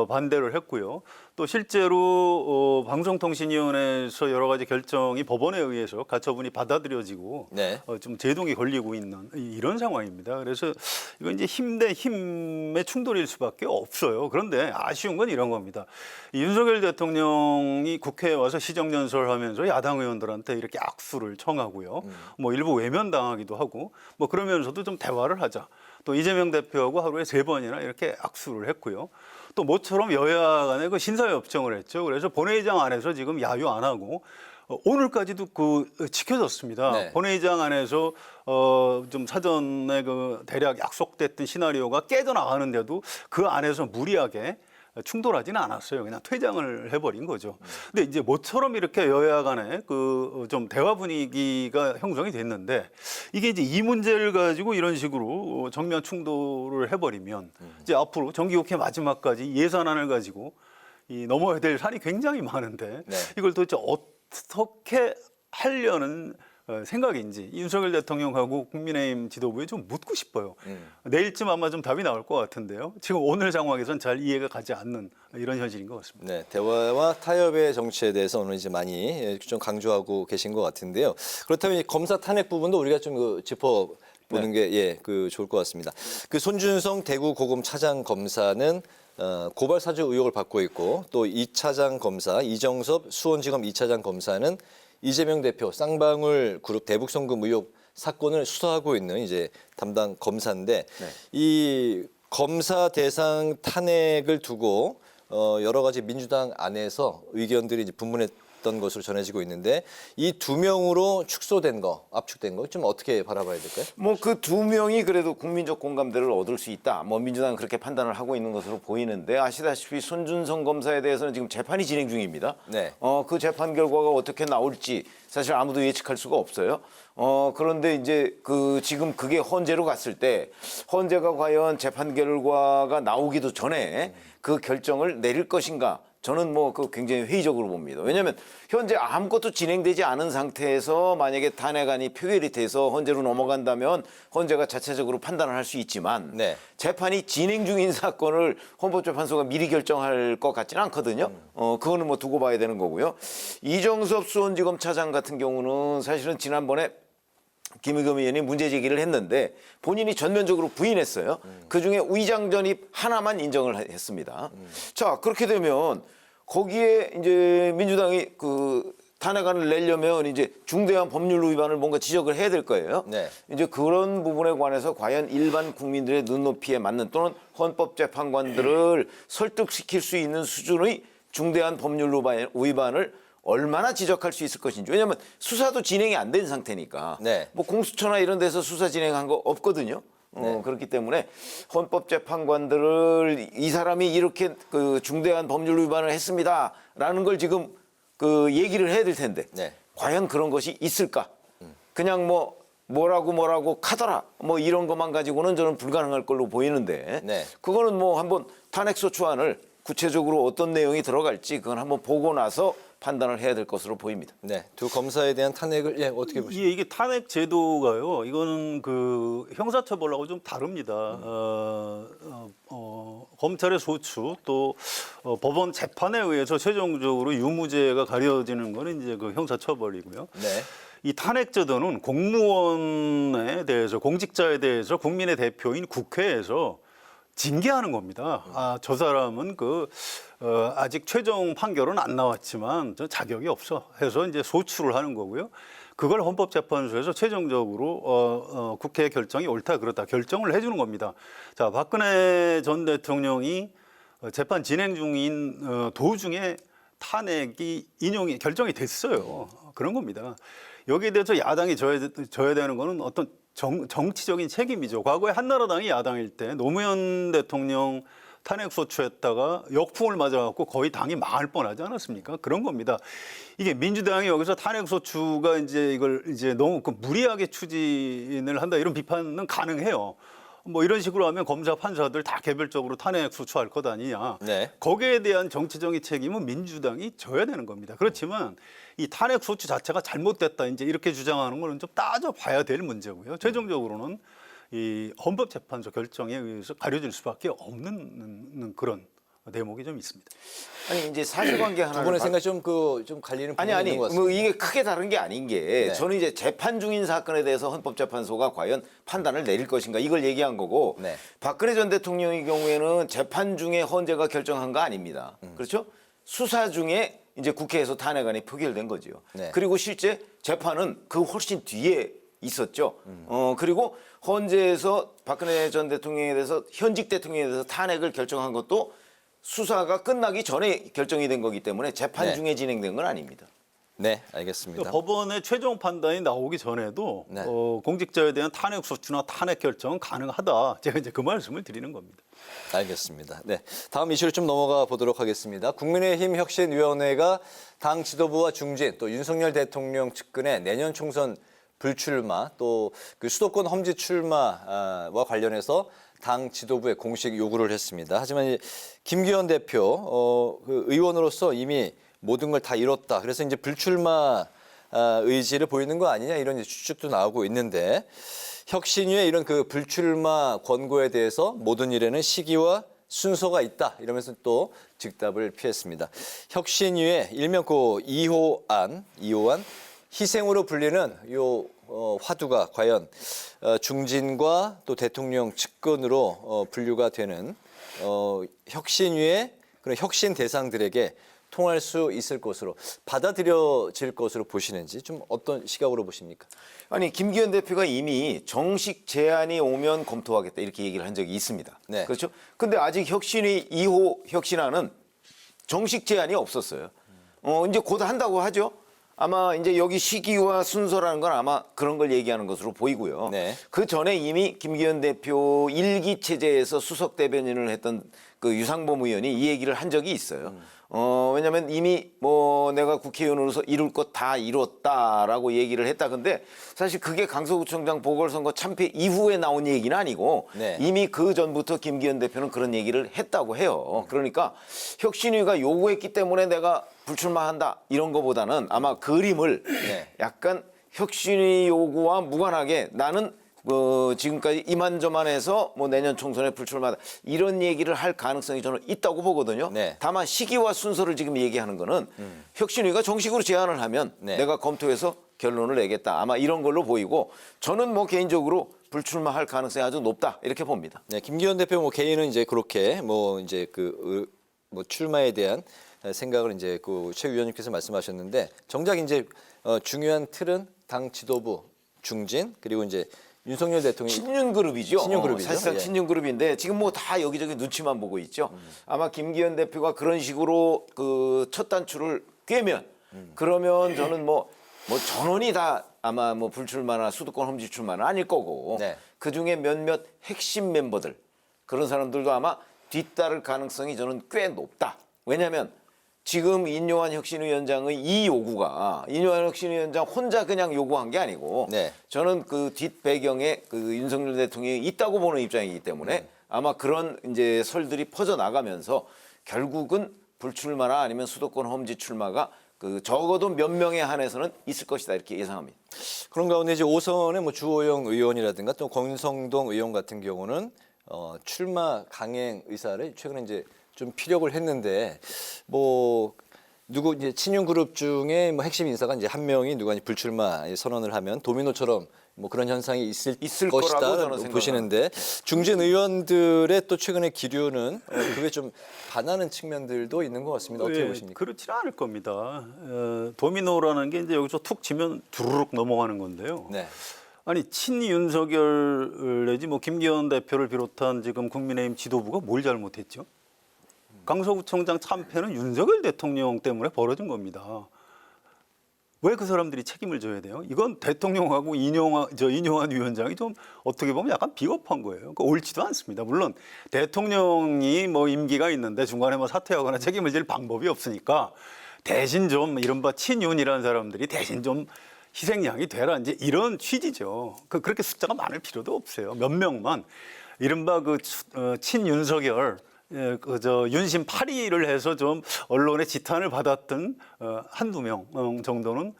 반대를 했고요. 또 실제로 방송통신위원회에서 여러 가지 결정이 법원에 의해서 가처분이 받아들여지고 네. 좀 제동이 걸리고 있는 이런 상황입니다. 그래서 이건 이제 힘 대 힘의 충돌일 수밖에 없어요. 그런데 아쉬운 건 이런 겁니다. 윤석열 대통령이 국회에 와서 시정연설하면서 야당 의원들한테 이렇게 악수를 청하고요. 뭐 일부 외면당하기도 하고 뭐 그러면서도 좀 대화를 하자. 또 이재명 대표하고 하루에 3번이나 이렇게 악수를 했고요. 또 모처럼 여야 간에 그 신사협정을 했죠. 그래서 본회의장 안에서 지금 야유 안 하고 오늘까지도 지켜졌습니다. 네. 본회의장 안에서 좀 사전에 그 대략 약속됐던 시나리오가 깨져나가는데도 그 안에서 무리하게 충돌하지는 않았어요. 그냥 퇴장을 해버린 거죠. 근데 이제 모처럼 이렇게 여야 간에 좀 대화 분위기가 형성이 됐는데 이게 이제 이 문제를 가지고 이런 식으로 정면 충돌을 해버리면 이제 앞으로 정기국회 마지막까지 예산안을 가지고 넘어야 될 산이 굉장히 많은데 네. 이걸 도대체 어떻게 하려는 생각인지 윤석열 대통령하고 국민의힘 지도부에 좀 묻고 싶어요. 내일쯤 아마 좀 답이 나올 것 같은데요. 지금 오늘 상황에선 잘 이해가 가지 않는 이런 현실인 것 같습니다. 네, 대화와 타협의 정치에 대해서 오늘 이제 많이 좀 강조하고 계신 것 같은데요. 그렇다면 이 검사 탄핵 부분도 우리가 좀 짚어 보는 게 좋을 것 같습니다. 그 손준성 대구 고검 차장 검사는 고발 사주 의혹을 받고 있고 또 2차장 검사 이정섭 수원지검 2차장 검사는 이재명 대표 쌍방울 그룹 대북송금 의혹 사건을 수사하고 있는 이제 담당 검사인데 이 검사 대상 탄핵을 두고 여러 가지 민주당 안에서 의견들이 이제 분분했던 것으로 전해지고 있는데 이 2명으로 축소된 거, 압축된 거 좀 어떻게 바라봐야 될까요? 뭐 그 2명이 그래도 국민적 공감대를 얻을 수 있다. 뭐 민주당은 그렇게 판단을 하고 있는 것으로 보이는데 아시다시피 손준성 검사에 대해서는 지금 재판이 진행 중입니다. 네. 그 재판 결과가 어떻게 나올지 사실 아무도 예측할 수가 없어요. 그런데 이제 지금 그게 헌재로 갔을 때 헌재가 과연 재판 결과가 나오기도 전에 그 결정을 내릴 것인가? 저는 뭐 굉장히 회의적으로 봅니다. 왜냐하면 현재 아무것도 진행되지 않은 상태에서 만약에 탄핵안이 표결이 돼서 헌재로 넘어간다면 헌재가 자체적으로 판단을 할 수 있지만 네. 재판이 진행 중인 사건을 헌법재판소가 미리 결정할 것 같지는 않거든요. 그거는 뭐 두고 봐야 되는 거고요. 이정섭 수원지검 차장 같은 경우는 사실은 지난번에 김의겸 의원이 문제 제기를 했는데 본인이 전면적으로 부인했어요. 그중에 위장 전입 하나만 인정을 했습니다. 자, 그렇게 되면 거기에 이제 민주당이 탄핵안을 내려면 이제 중대한 법률 위반을 뭔가 지적을 해야 될 거예요. 네. 이제 그런 부분에 관해서 과연 일반 국민들의 눈높이에 맞는 또는 헌법재판관들을 설득시킬 수 있는 수준의 중대한 법률 위반을 얼마나 지적할 수 있을 것인지. 왜냐하면 수사도 진행이 안 된 상태니까. 네. 뭐 공수처나 이런 데서 수사 진행한 거 없거든요. 네. 그렇기 때문에 헌법재판관들을 이 사람이 이렇게 중대한 법률 위반을 했습니다라는 걸 지금 얘기를 해야 될 텐데 네. 과연 그런 것이 있을까? 그냥 뭐라고 카더라 뭐 이런 것만 가지고는 저는 불가능할 걸로 보이는데 네. 그거는 뭐 한번 탄핵소추안을 구체적으로 어떤 내용이 들어갈지 그건 한번 보고 나서 판단을 해야 될 것으로 보입니다. 네, 두 검사에 대한 탄핵을 어떻게 보십니까? 이게 탄핵 제도가요. 이거는 형사처벌하고 좀 다릅니다. 검찰의 소추 또 법원 재판에 의해서 최종적으로 유무죄가 가려지는 거는 이제 형사처벌이고요. 네. 이 탄핵 제도는 공무원에 대해서 공직자에 대해서 국민의 대표인 국회에서 징계하는 겁니다. 저 사람은 아직 최종 판결은 안 나왔지만 저 자격이 없어 해서 이제 소추를 하는 거고요. 그걸 헌법재판소에서 최종적으로 국회 결정이 옳다 그렇다 결정을 해주는 겁니다. 자, 박근혜 전 대통령이 재판 진행 중인 도중에 탄핵이 결정이 됐어요. 그런 겁니다. 여기에 대해서 야당이 져야 되는 거는 어떤 정치적인 책임이죠. 과거에 한나라당이 야당일 때 노무현 대통령 탄핵 소추했다가 역풍을 맞아갖고 거의 당이 망할 뻔하지 않았습니까? 그런 겁니다. 이게 민주당이 여기서 탄핵 소추가 이걸 너무 무리하게 추진을 한다 이런 비판은 가능해요. 뭐 이런 식으로 하면 검사 판사들 다 개별적으로 탄핵 소추할 것 아니냐. 네. 거기에 대한 정치적인 책임은 민주당이 져야 되는 겁니다. 그렇지만 이 탄핵 소추 자체가 잘못됐다 이제 이렇게 주장하는 거는 좀 따져봐야 될 문제고요. 최종적으로는 이 헌법재판소 결정에 의해서 가려질 수밖에 없는 그런 대목이 좀 있습니다. 아니 이제 사실관계 하나 두 분의 생각이 좀 갈리는 부분이 있는 것 같습니다. 뭐 이게 크게 다른 게 아닌 게 네. 저는 이제 재판 중인 사건에 대해서 헌법재판소가 과연 판단을 내릴 것인가 이걸 얘기한 거고 네. 박근혜 전 대통령의 경우에는 재판 중에 헌재가 결정한 거 아닙니다. 그렇죠? 수사 중에 이제 국회에서 탄핵안이 표결된 거죠. 네. 그리고 실제 재판은 그 훨씬 뒤에 있었죠. 그리고 헌재에서 박근혜 전 대통령에 대해서 현직 대통령에 대해서 탄핵을 결정한 것도 수사가 끝나기 전에 결정이 된 거기 때문에 재판 네. 중에 진행된 건 아닙니다. 네, 알겠습니다. 법원의 최종 판단이 나오기 전에도 네. 공직자에 대한 탄핵 소추나 탄핵 결정은 가능하다. 제가 이제 그 말씀을 드리는 겁니다. 알겠습니다. 네, 다음 이슈로 좀 넘어가 보도록 하겠습니다. 국민의힘 혁신위원회가 당 지도부와 중진 또 윤석열 대통령 측근의 내년 총선 불출마 또 수도권 험지 출마와 관련해서 당 지도부에 공식 요구를 했습니다. 하지만 김기현 대표 의원으로서 이미 모든 걸 다 이뤘다. 그래서 이제 불출마 의지를 보이는 거 아니냐 이런 추측도 나오고 있는데 혁신위의 이런 불출마 권고에 대해서 모든 일에는 시기와 순서가 있다 이러면서 또 즉답을 피했습니다. 혁신위의 일명 2호안 희생으로 불리는 화두가 과연 중진과 또 대통령 측근으로 분류가 되는 혁신위의 그런 혁신 대상들에게 통할 수 있을 것으로 받아들여질 것으로 보시는지 좀 어떤 시각으로 보십니까? 아니 김기현 대표가 이미 정식 제안이 오면 검토하겠다 이렇게 얘기를 한 적이 있습니다. 네. 그렇죠? 근데 아직 혁신위 2호 혁신안은 정식 제안이 없었어요. 이제 곧 한다고 하죠. 아마 이제 여기 시기와 순서라는 건 아마 그런 걸 얘기하는 것으로 보이고요. 네. 그 전에 이미 김기현 대표 일기 체제에서 수석 대변인을 했던 그 유상범 의원이 이 얘기를 한 적이 있어요. 왜냐하면 이미 뭐 내가 국회의원으로서 이룰 것 다 이뤘다라고 얘기를 했다. 근데 사실 그게 강서구청장 보궐선거 참패 이후에 나온 얘기는 아니고 네. 이미 그 전부터 김기현 대표는 그런 얘기를 했다고 해요. 그러니까 혁신위가 요구했기 때문에 내가 불출마한다 이런 거보다는 아마 그림을 약간 혁신위 요구와 무관하게 나는 지금까지 이만저만해서 뭐 내년 총선에 불출마다 이런 얘기를 할 가능성이 저는 있다고 보거든요. 네. 다만 시기와 순서를 지금 얘기하는 거는 혁신위가 정식으로 제안을 하면 내가 검토해서 결론을 내겠다. 아마 이런 걸로 보이고 저는 뭐 개인적으로 불출마할 가능성이 아주 높다 이렇게 봅니다. 네, 김기현 대표 뭐 개인은 이제 그렇게 뭐 이제 뭐 출마에 대한 생각을 이제 그 최 위원님께서 말씀하셨는데 정작 이제 중요한 틀은 당 지도부 중진 그리고 이제 윤석열 대통령이 친윤 그룹이죠. 친윤 그룹이죠. 사실상 예. 친윤 그룹인데 지금 뭐 다 여기저기 눈치만 보고 있죠. 아마 김기현 대표가 그런 식으로 그 첫 단추를 꿰면 그러면 저는 뭐 전원이 다 아마 뭐 불출마나 수도권 험지 출마는 아닐 거고 네. 그 중에 몇몇 핵심 멤버들 그런 사람들도 아마 뒤따를 가능성이 저는 꽤 높다. 왜냐하면 지금 인요한 혁신위원장의 이 요구가 인요한 혁신위원장 혼자 그냥 요구한 게 아니고 네. 저는 그 뒷배경에 그 윤석열 대통령이 있다고 보는 입장이기 때문에 아마 그런 이제 설들이 퍼져 나가면서 결국은 불출마나 아니면 수도권 험지 출마가 그 적어도 몇 명에 한해서는 있을 것이다 이렇게 예상합니다. 그런 가운데 이제 5선의 뭐 주호영 의원이라든가 또 권성동 의원 같은 경우는 출마 강행 의사를 최근에 이제 좀 피력을 했는데 뭐 누구 이제 친윤 그룹 중에 뭐 핵심 인사가 이제 한 명이 누가 불출마 선언을 하면 도미노처럼 뭐 그런 현상이 있을 거라고 저는 것이다 보시는데 중진 의원들의 또 최근의 기류는 그게 좀 반하는 측면들도 있는 것 같습니다. 어떻게 보십니까? 그렇지 않을 겁니다. 도미노라는 게 이제 여기서 툭 치면 주르륵 넘어가는 건데요. 네. 아니 친윤석열 내지 뭐 김기현 대표를 비롯한 지금 국민의힘 지도부가 뭘 잘못했죠? 강서구청장 참패는 윤석열 대통령 때문에 벌어진 겁니다. 왜 그 사람들이 책임을 져야 돼요? 이건 대통령하고 인용한 위원장이 좀 어떻게 보면 약간 비겁한 거예요. 그러니까 옳지도 않습니다. 물론 대통령이 뭐 임기가 있는데 중간에 뭐 사퇴하거나 책임을 질 방법이 없으니까 대신 좀 이른바 친윤이라는 사람들이 대신 좀 희생양이 되라 이제 이런 취지죠. 그렇게 숫자가 많을 필요도 없어요. 몇 명만 이른바 그 친윤석열 윤심 8위를 해서 좀 언론의 지탄을 받았던 한두 명 정도는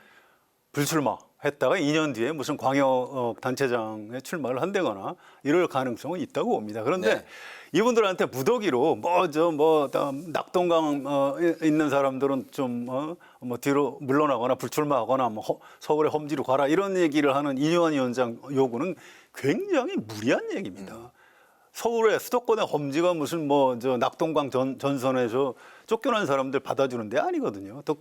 불출마했다가 2년 뒤에 무슨 광역 단체장에 출마를 한다거나 이럴 가능성은 있다고 봅니다. 그런데 네. 이분들한테 무더기로 낙동강 있는 사람들은 좀 뒤로 물러나거나 불출마하거나 뭐 서울의 험지로 가라 이런 얘기를 하는 인요한 위원장 요구는 굉장히 무리한 얘기입니다. 서울의 수도권의 험지가 무슨 낙동강 전선에서 쫓겨난 사람들 받아주는 데 아니거든요. 또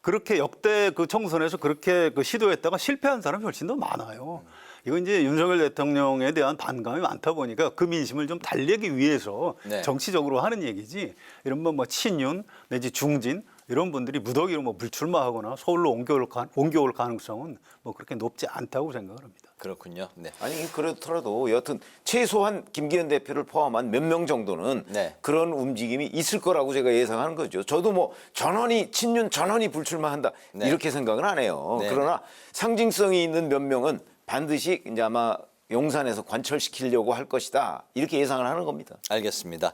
그렇게 역대 그 총선에서 그렇게 시도했다가 실패한 사람이 훨씬 더 많아요. 이건 이제 윤석열 대통령에 대한 반감이 많다 보니까 그 민심을 좀 달래기 위해서 네. 정치적으로 하는 얘기지. 이런 뭐 친윤 내지 중진 이런 분들이 무더기로 불출마하거나 서울로 옮겨올 가능성은 그렇게 높지 않다고 생각을 합니다. 그렇군요. 네. 아니 그렇더라도 여하튼 최소한 김기현 대표를 포함한 몇 명 정도는 네. 그런 움직임이 있을 거라고 제가 예상하는 거죠. 저도 뭐 전원이 친윤 전원이 불출마한다 네. 이렇게 생각은 안 해요. 네. 그러나 상징성이 있는 몇 명은 반드시 이제 아마 용산에서 관철시키려고 할 것이다 이렇게 예상을 하는 겁니다. 알겠습니다.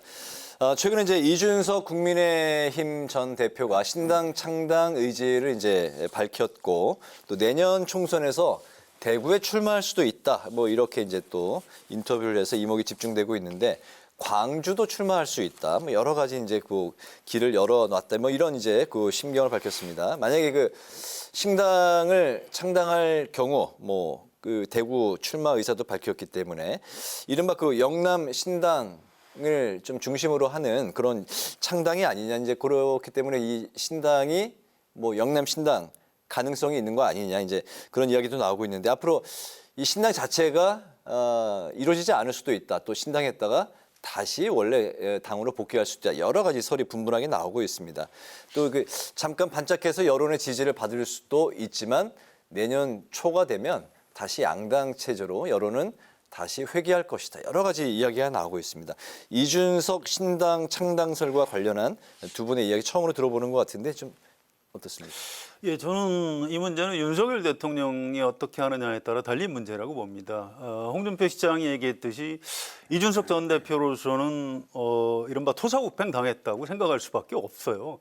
최근에 이제 이준석 국민의힘 전 대표가 신당 창당 의지를 이제 밝혔고 또 내년 총선에서 대구에 출마할 수도 있다. 뭐 이렇게 이제 또 인터뷰를 해서 이목이 집중되고 있는데 광주도 출마할 수 있다. 뭐 여러 가지 이제 그 길을 열어놨다. 뭐 이런 이제 그 심경을 밝혔습니다. 만약에 그 신당을 창당할 경우 뭐 그 대구 출마 의사도 밝혔기 때문에 이른바 그 영남 신당을 좀 중심으로 하는 그런 창당이 아니냐 이제 그렇기 때문에 이 신당이 뭐 영남 신당 가능성이 있는 거 아니냐 이제 그런 이야기도 나오고 있는데 앞으로 이 신당 자체가 이루어지지 않을 수도 있다. 또 신당했다가 다시 원래 당으로 복귀할 수 있다. 여러 가지 설이 분분하게 나오고 있습니다. 또 그 잠깐 반짝해서 여론의 지지를 받을 수도 있지만 내년 초가 되면 다시 양당 체제로 여론은 다시 회귀할 것이다. 여러 가지 이야기가 나오고 있습니다. 이준석 신당 창당설과 관련한 두 분의 이야기 처음으로 들어보는 것 같은데 좀 어떻습니까? 예, 저는 이 문제는 윤석열 대통령이 어떻게 하느냐에 따라 달린 문제라고 봅니다. 홍준표 시장이 얘기했듯이 이준석 전 대표로서는 이른바 토사구팽 당했다고 생각할 수밖에 없어요.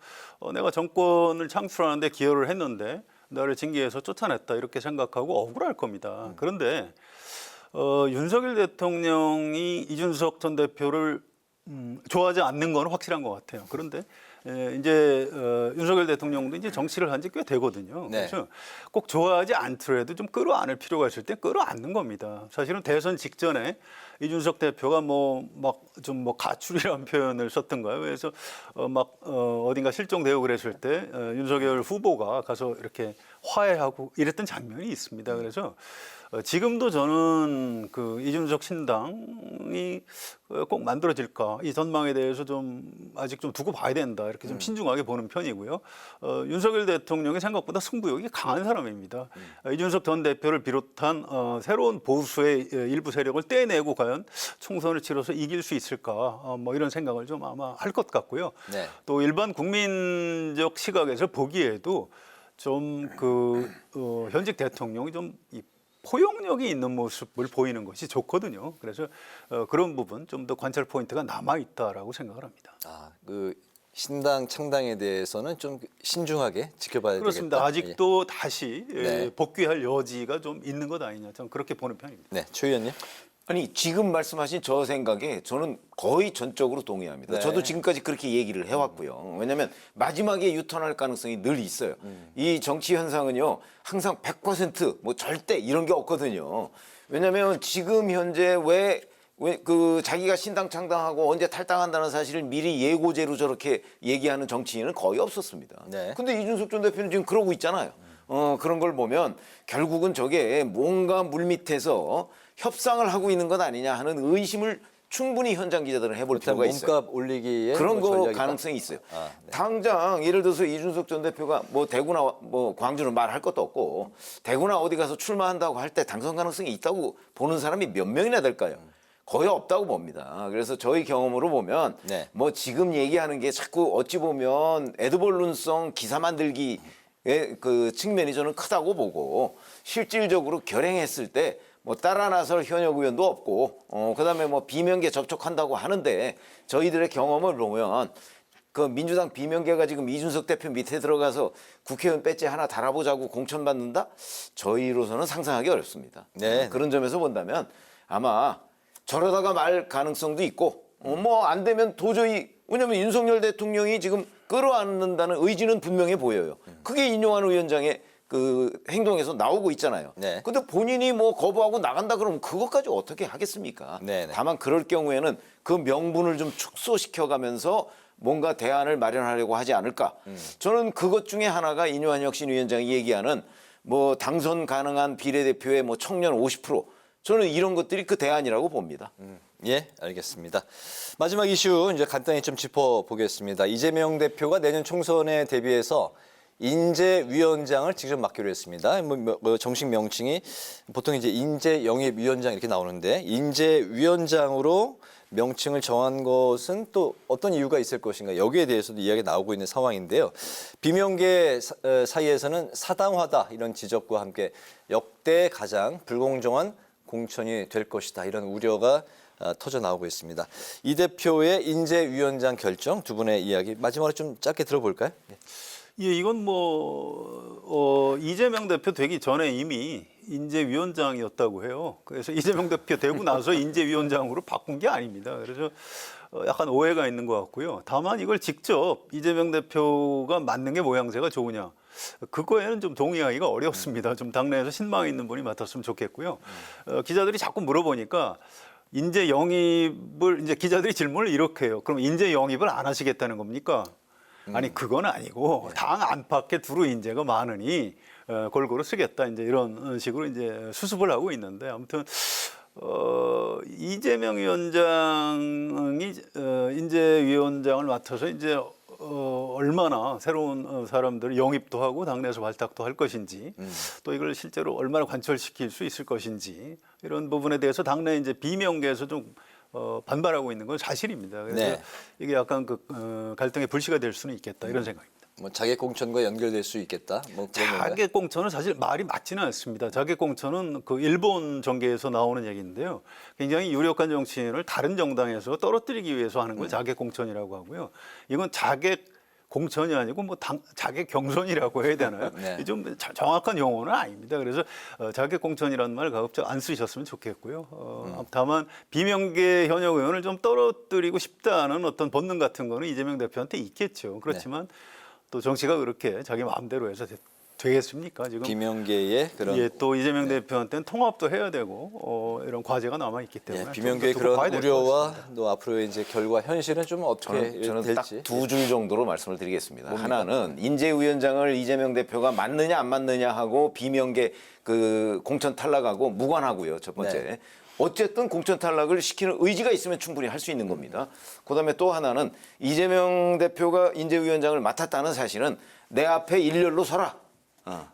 내가 정권을 창출하는데 기여를 했는데 나를 징계해서 쫓아냈다 이렇게 생각하고 억울할 겁니다. 그런데 윤석열 대통령이 이준석 전 대표를 좋아하지 않는 건 확실한 것 같아요. 그런데 이제 윤석열 대통령도 이제 정치를 한 지 꽤 되거든요. 네. 그래서 꼭 좋아하지 않더라도 좀 끌어안을 필요가 있을 때 끌어안는 겁니다. 사실은 대선 직전에 이준석 대표가 가출이라는 표현을 썼던가요? 그래서 어딘가 실종되고 그랬을 때 윤석열 후보가 가서 이렇게 화해하고 이랬던 장면이 있습니다. 그래서 지금도 저는 그 이준석 신당이 꼭 만들어질까 이 전망에 대해서 좀 아직 좀 두고 봐야 된다 이렇게 좀 신중하게 보는 편이고요. 윤석열 대통령이 생각보다 승부욕이 강한 사람입니다. 이준석 전 대표를 비롯한 새로운 보수의 일부 세력을 떼내고 과연 총선을 치러서 이길 수 있을까 이런 생각을 좀 아마 할 것 같고요. 네. 또 일반 국민적 시각에서 보기에도 좀 현직 대통령이 좀 포용력이 있는 모습을 보이는 것이 좋거든요. 그래서 그런 부분 좀 더 관찰 포인트가 남아 있다라고 생각을 합니다. 그 신당 창당에 대해서는 좀 신중하게 지켜봐야 그렇습니다. 되겠다. 아직도 다시 네. 복귀할 여지가 좀 있는 것 아니냐. 저는 그렇게 보는 편입니다. 네, 최 의원님. 아니 지금 말씀하신 저 생각에 저는 거의 전적으로 동의합니다. 네. 저도 지금까지 그렇게 얘기를 해왔고요. 왜냐하면 마지막에 유턴할 가능성이 늘 있어요. 이 정치 현상은요 항상 100% 절대 이런 게 없거든요. 왜냐하면 지금 현재 왜 그 자기가 신당 창당하고 언제 탈당한다는 사실을 미리 예고제로 저렇게 얘기하는 정치인은 거의 없었습니다. 네. 근데 이준석 전 대표는 지금 그러고 있잖아요. 그런 걸 보면 결국은 저게 뭔가 물밑에서 협상을 하고 있는 것 아니냐 하는 의심을 충분히 현장 기자들은 해볼 필요가 있어요. 몸값 올리기에 그런 거 전략이 가능성이 있어요. 네. 당장 예를 들어서 이준석 전 대표가 대구나 광주는 말할 것도 없고 대구나 어디 가서 출마한다고 할 때 당선 가능성이 있다고 보는 사람이 몇 명이나 될까요? 거의 없다고 봅니다. 그래서 저희 경험으로 보면 네. 지금 얘기하는 게 자꾸 어찌 보면 에드벌룬성 기사 만들기의 그 측면이 저는 크다고 보고 실질적으로 결행했을 때 따라 나설 현역 의원도 없고 그다음에 비명계 접촉한다고 하는데 저희들의 경험을 보면 그 민주당 비명계가 지금 이준석 대표 밑에 들어가서 국회의원 배지 하나 달아보자고 공천받는다? 저희로서는 상상하기 어렵습니다. 네. 그런 점에서 본다면 아마 저러다가 말 가능성도 있고 안 되면 도저히 왜냐하면 윤석열 대통령이 지금 끌어안는다는 의지는 분명해 보여요. 그게 인용한 위원장의 그 행동에서 나오고 있잖아요. 네. 근데 본인이 거부하고 나간다 그러면 그것까지 어떻게 하겠습니까? 네네. 다만 그럴 경우에는 그 명분을 좀 축소시켜가면서 뭔가 대안을 마련하려고 하지 않을까. 저는 그것 중에 하나가 인요한 혁신위원장이 얘기하는 당선 가능한 비례대표의 청년 50%. 저는 이런 것들이 그 대안이라고 봅니다. 예, 알겠습니다. 마지막 이슈 이제 간단히 좀 짚어보겠습니다. 이재명 대표가 내년 총선에 대비해서 인재위원장을 직접 맡기로 했습니다. 정식 명칭이 보통 이제 인재영입위원장 이렇게 나오는데 인재위원장으로 명칭을 정한 것은 또 어떤 이유가 있을 것인가 여기에 대해서도 이야기가 나오고 있는 상황인데요. 비명계 사이에서는 사당화다 이런 지적과 함께 역대 가장 불공정한 공천이 될 것이다 이런 우려가 터져 나오고 있습니다. 이 대표의 인재위원장 결정 두 분의 이야기 마지막으로 좀 짧게 들어볼까요? 예, 이건 이재명 대표 되기 전에 이미 인재위원장이었다고 해요. 그래서 이재명 대표 되고 나서 인재위원장으로 바꾼 게 아닙니다. 그래서 약간 오해가 있는 것 같고요. 다만 이걸 직접 이재명 대표가 맡는 게 모양새가 좋으냐. 그거에는 좀 동의하기가 어렵습니다. 좀 당내에서 신망이 있는 분이 맡았으면 좋겠고요. 기자들이 자꾸 물어보니까 인재 영입을 이제 기자들이 질문을 이렇게 해요. 그럼 인재 영입을 안 하시겠다는 겁니까? 아니 그건 아니고 당 안팎에 두루 인재가 많으니 골고루 쓰겠다 이제 이런 식으로 이제 수습을 하고 있는데 아무튼 이재명 위원장이 인재위원장을 맡아서 이제 얼마나 새로운 사람들을 영입도 하고 당내에서 발탁도 할 것인지 또 이걸 실제로 얼마나 관철시킬 수 있을 것인지 이런 부분에 대해서 당내 이제 비명계에서 좀 반발하고 있는 건 사실입니다. 그래서 네. 이게 약간 갈등의 불씨가 될 수는 있겠다 이런 생각입니다. 뭐 자객 공천과 연결될 수 있겠다. 뭐 그런 건가요? 자객 공천은 사실 말이 맞지는 않습니다. 자객 공천은 그 일본 정계에서 나오는 얘기인데요. 굉장히 유력한 정치인을 다른 정당에서 떨어뜨리기 위해서 하는 걸 자객 공천이라고 하고요. 이건 자객 공천이 아니고 뭐 자객 경선이라고 해야 되나요? 네. 좀 정확한 용어는 아닙니다. 그래서 자객 공천이라는 말 가급적 안 쓰셨으면 좋겠고요. 다만 비명계 현역 의원을 좀 떨어뜨리고 싶다는 어떤 본능 같은 거는 이재명 대표한테 있겠죠. 그렇지만 또 정치가 그렇게 자기 마음대로 해서 되겠습니까? 지금 비명계의 그런 예, 또 이재명 대표한테는 통합도 해야 되고 이런 과제가 남아 있기 때문에 비명계의 그런 우려와 또 앞으로의 이제 결과 현실은 좀 어떻게 저는 될지. 딱 두 줄 정도로 말씀을 드리겠습니다. 하나는 인재위원장을 이재명 대표가 맞느냐 안 맞느냐 하고 비명계 그 공천 탈락하고 무관하고요. 첫 번째. 네. 어쨌든 공천 탈락을 시키는 의지가 있으면 충분히 할 수 있는 겁니다. 그다음에 또 하나는 이재명 대표가 인재위원장을 맡았다는 사실은 내 앞에 일렬로 서라.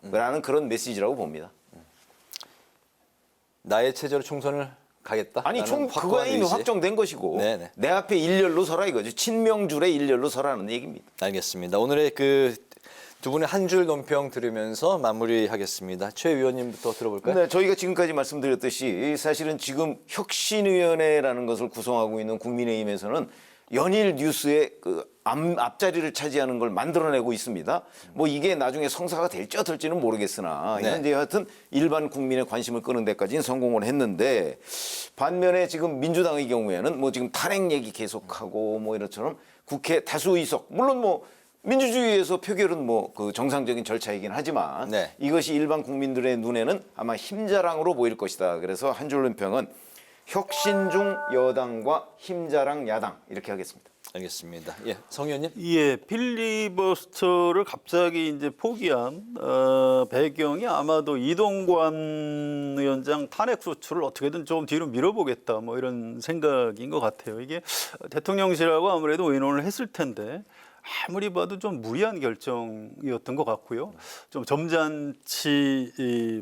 라는 그런 메시지라고 봅니다. 나의 체제로 총선을 가겠다. 아니 그거야 이미 확정된 것이고 네네. 내 앞에 일렬로 서라 이거죠. 친명줄에 일렬로 서라는 얘기입니다. 알겠습니다. 오늘의 그 두 분의 한 줄 논평 들으면서 마무리하겠습니다. 최 의원님부터 들어볼까요? 네, 저희가 지금까지 말씀드렸듯이 사실은 지금 혁신위원회라는 것을 구성하고 있는 국민의힘에서는 연일 뉴스에 그 앞자리를 차지하는 걸 만들어내고 있습니다. 뭐 이게 나중에 성사가 될지 어떨지는 모르겠으나 현재 하여튼 일반 국민의 관심을 끄는 데까지는 성공을 했는데 반면에 지금 민주당의 경우에는 뭐 지금 탄핵 얘기 계속하고 뭐 이런처럼 국회 다수 의석 물론 뭐 민주주의에서 표결은 뭐 그 정상적인 절차이긴 하지만 이것이 일반 국민들의 눈에는 아마 힘자랑으로 보일 것이다. 그래서 한 줄 논평은 혁신 중 여당과 힘자랑 야당 이렇게 하겠습니다. 알겠습니다. 예, 성 의원님. 예, 필리버스터를 갑자기 이제 포기한 배경이 아마도 이동관 위원장 탄핵 소추를 어떻게든 좀 뒤로 밀어보겠다 뭐 이런 생각인 것 같아요. 이게 대통령실하고 아무래도 의논을 했을 텐데 아무리 봐도 좀 무리한 결정이었던 것 같고요. 좀 점잖지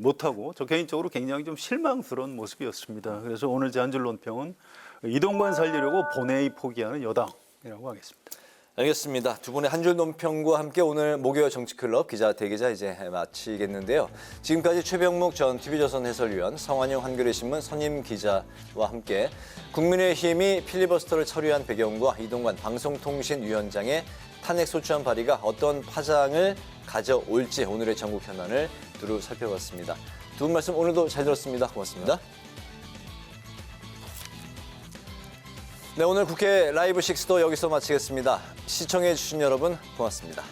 못하고 저 개인적으로 굉장히 좀 실망스러운 모습이었습니다. 그래서 오늘 제 한 줄 논평은 이동관 살리려고 본회의 포기하는 여당이라고 하겠습니다. 알겠습니다. 두 분의 한 줄 논평과 함께 오늘 목요일 정치클럽 기자 대기자 이제 마치겠는데요. 지금까지 최병묵 전 TV조선 해설위원, 성환영 한겨레신문 선임 기자와 함께 국민의힘이 필리버스터를 처리한 배경과 이동관 방송통신위원장의 탄핵 소추안 발의가 어떤 파장을 가져올지 오늘의 전국 현안을 두루 살펴봤습니다. 두 분 말씀 오늘도 잘 들었습니다. 고맙습니다. 네, 오늘 국회 라이브 식스도 여기서 마치겠습니다. 시청해주신 여러분 고맙습니다.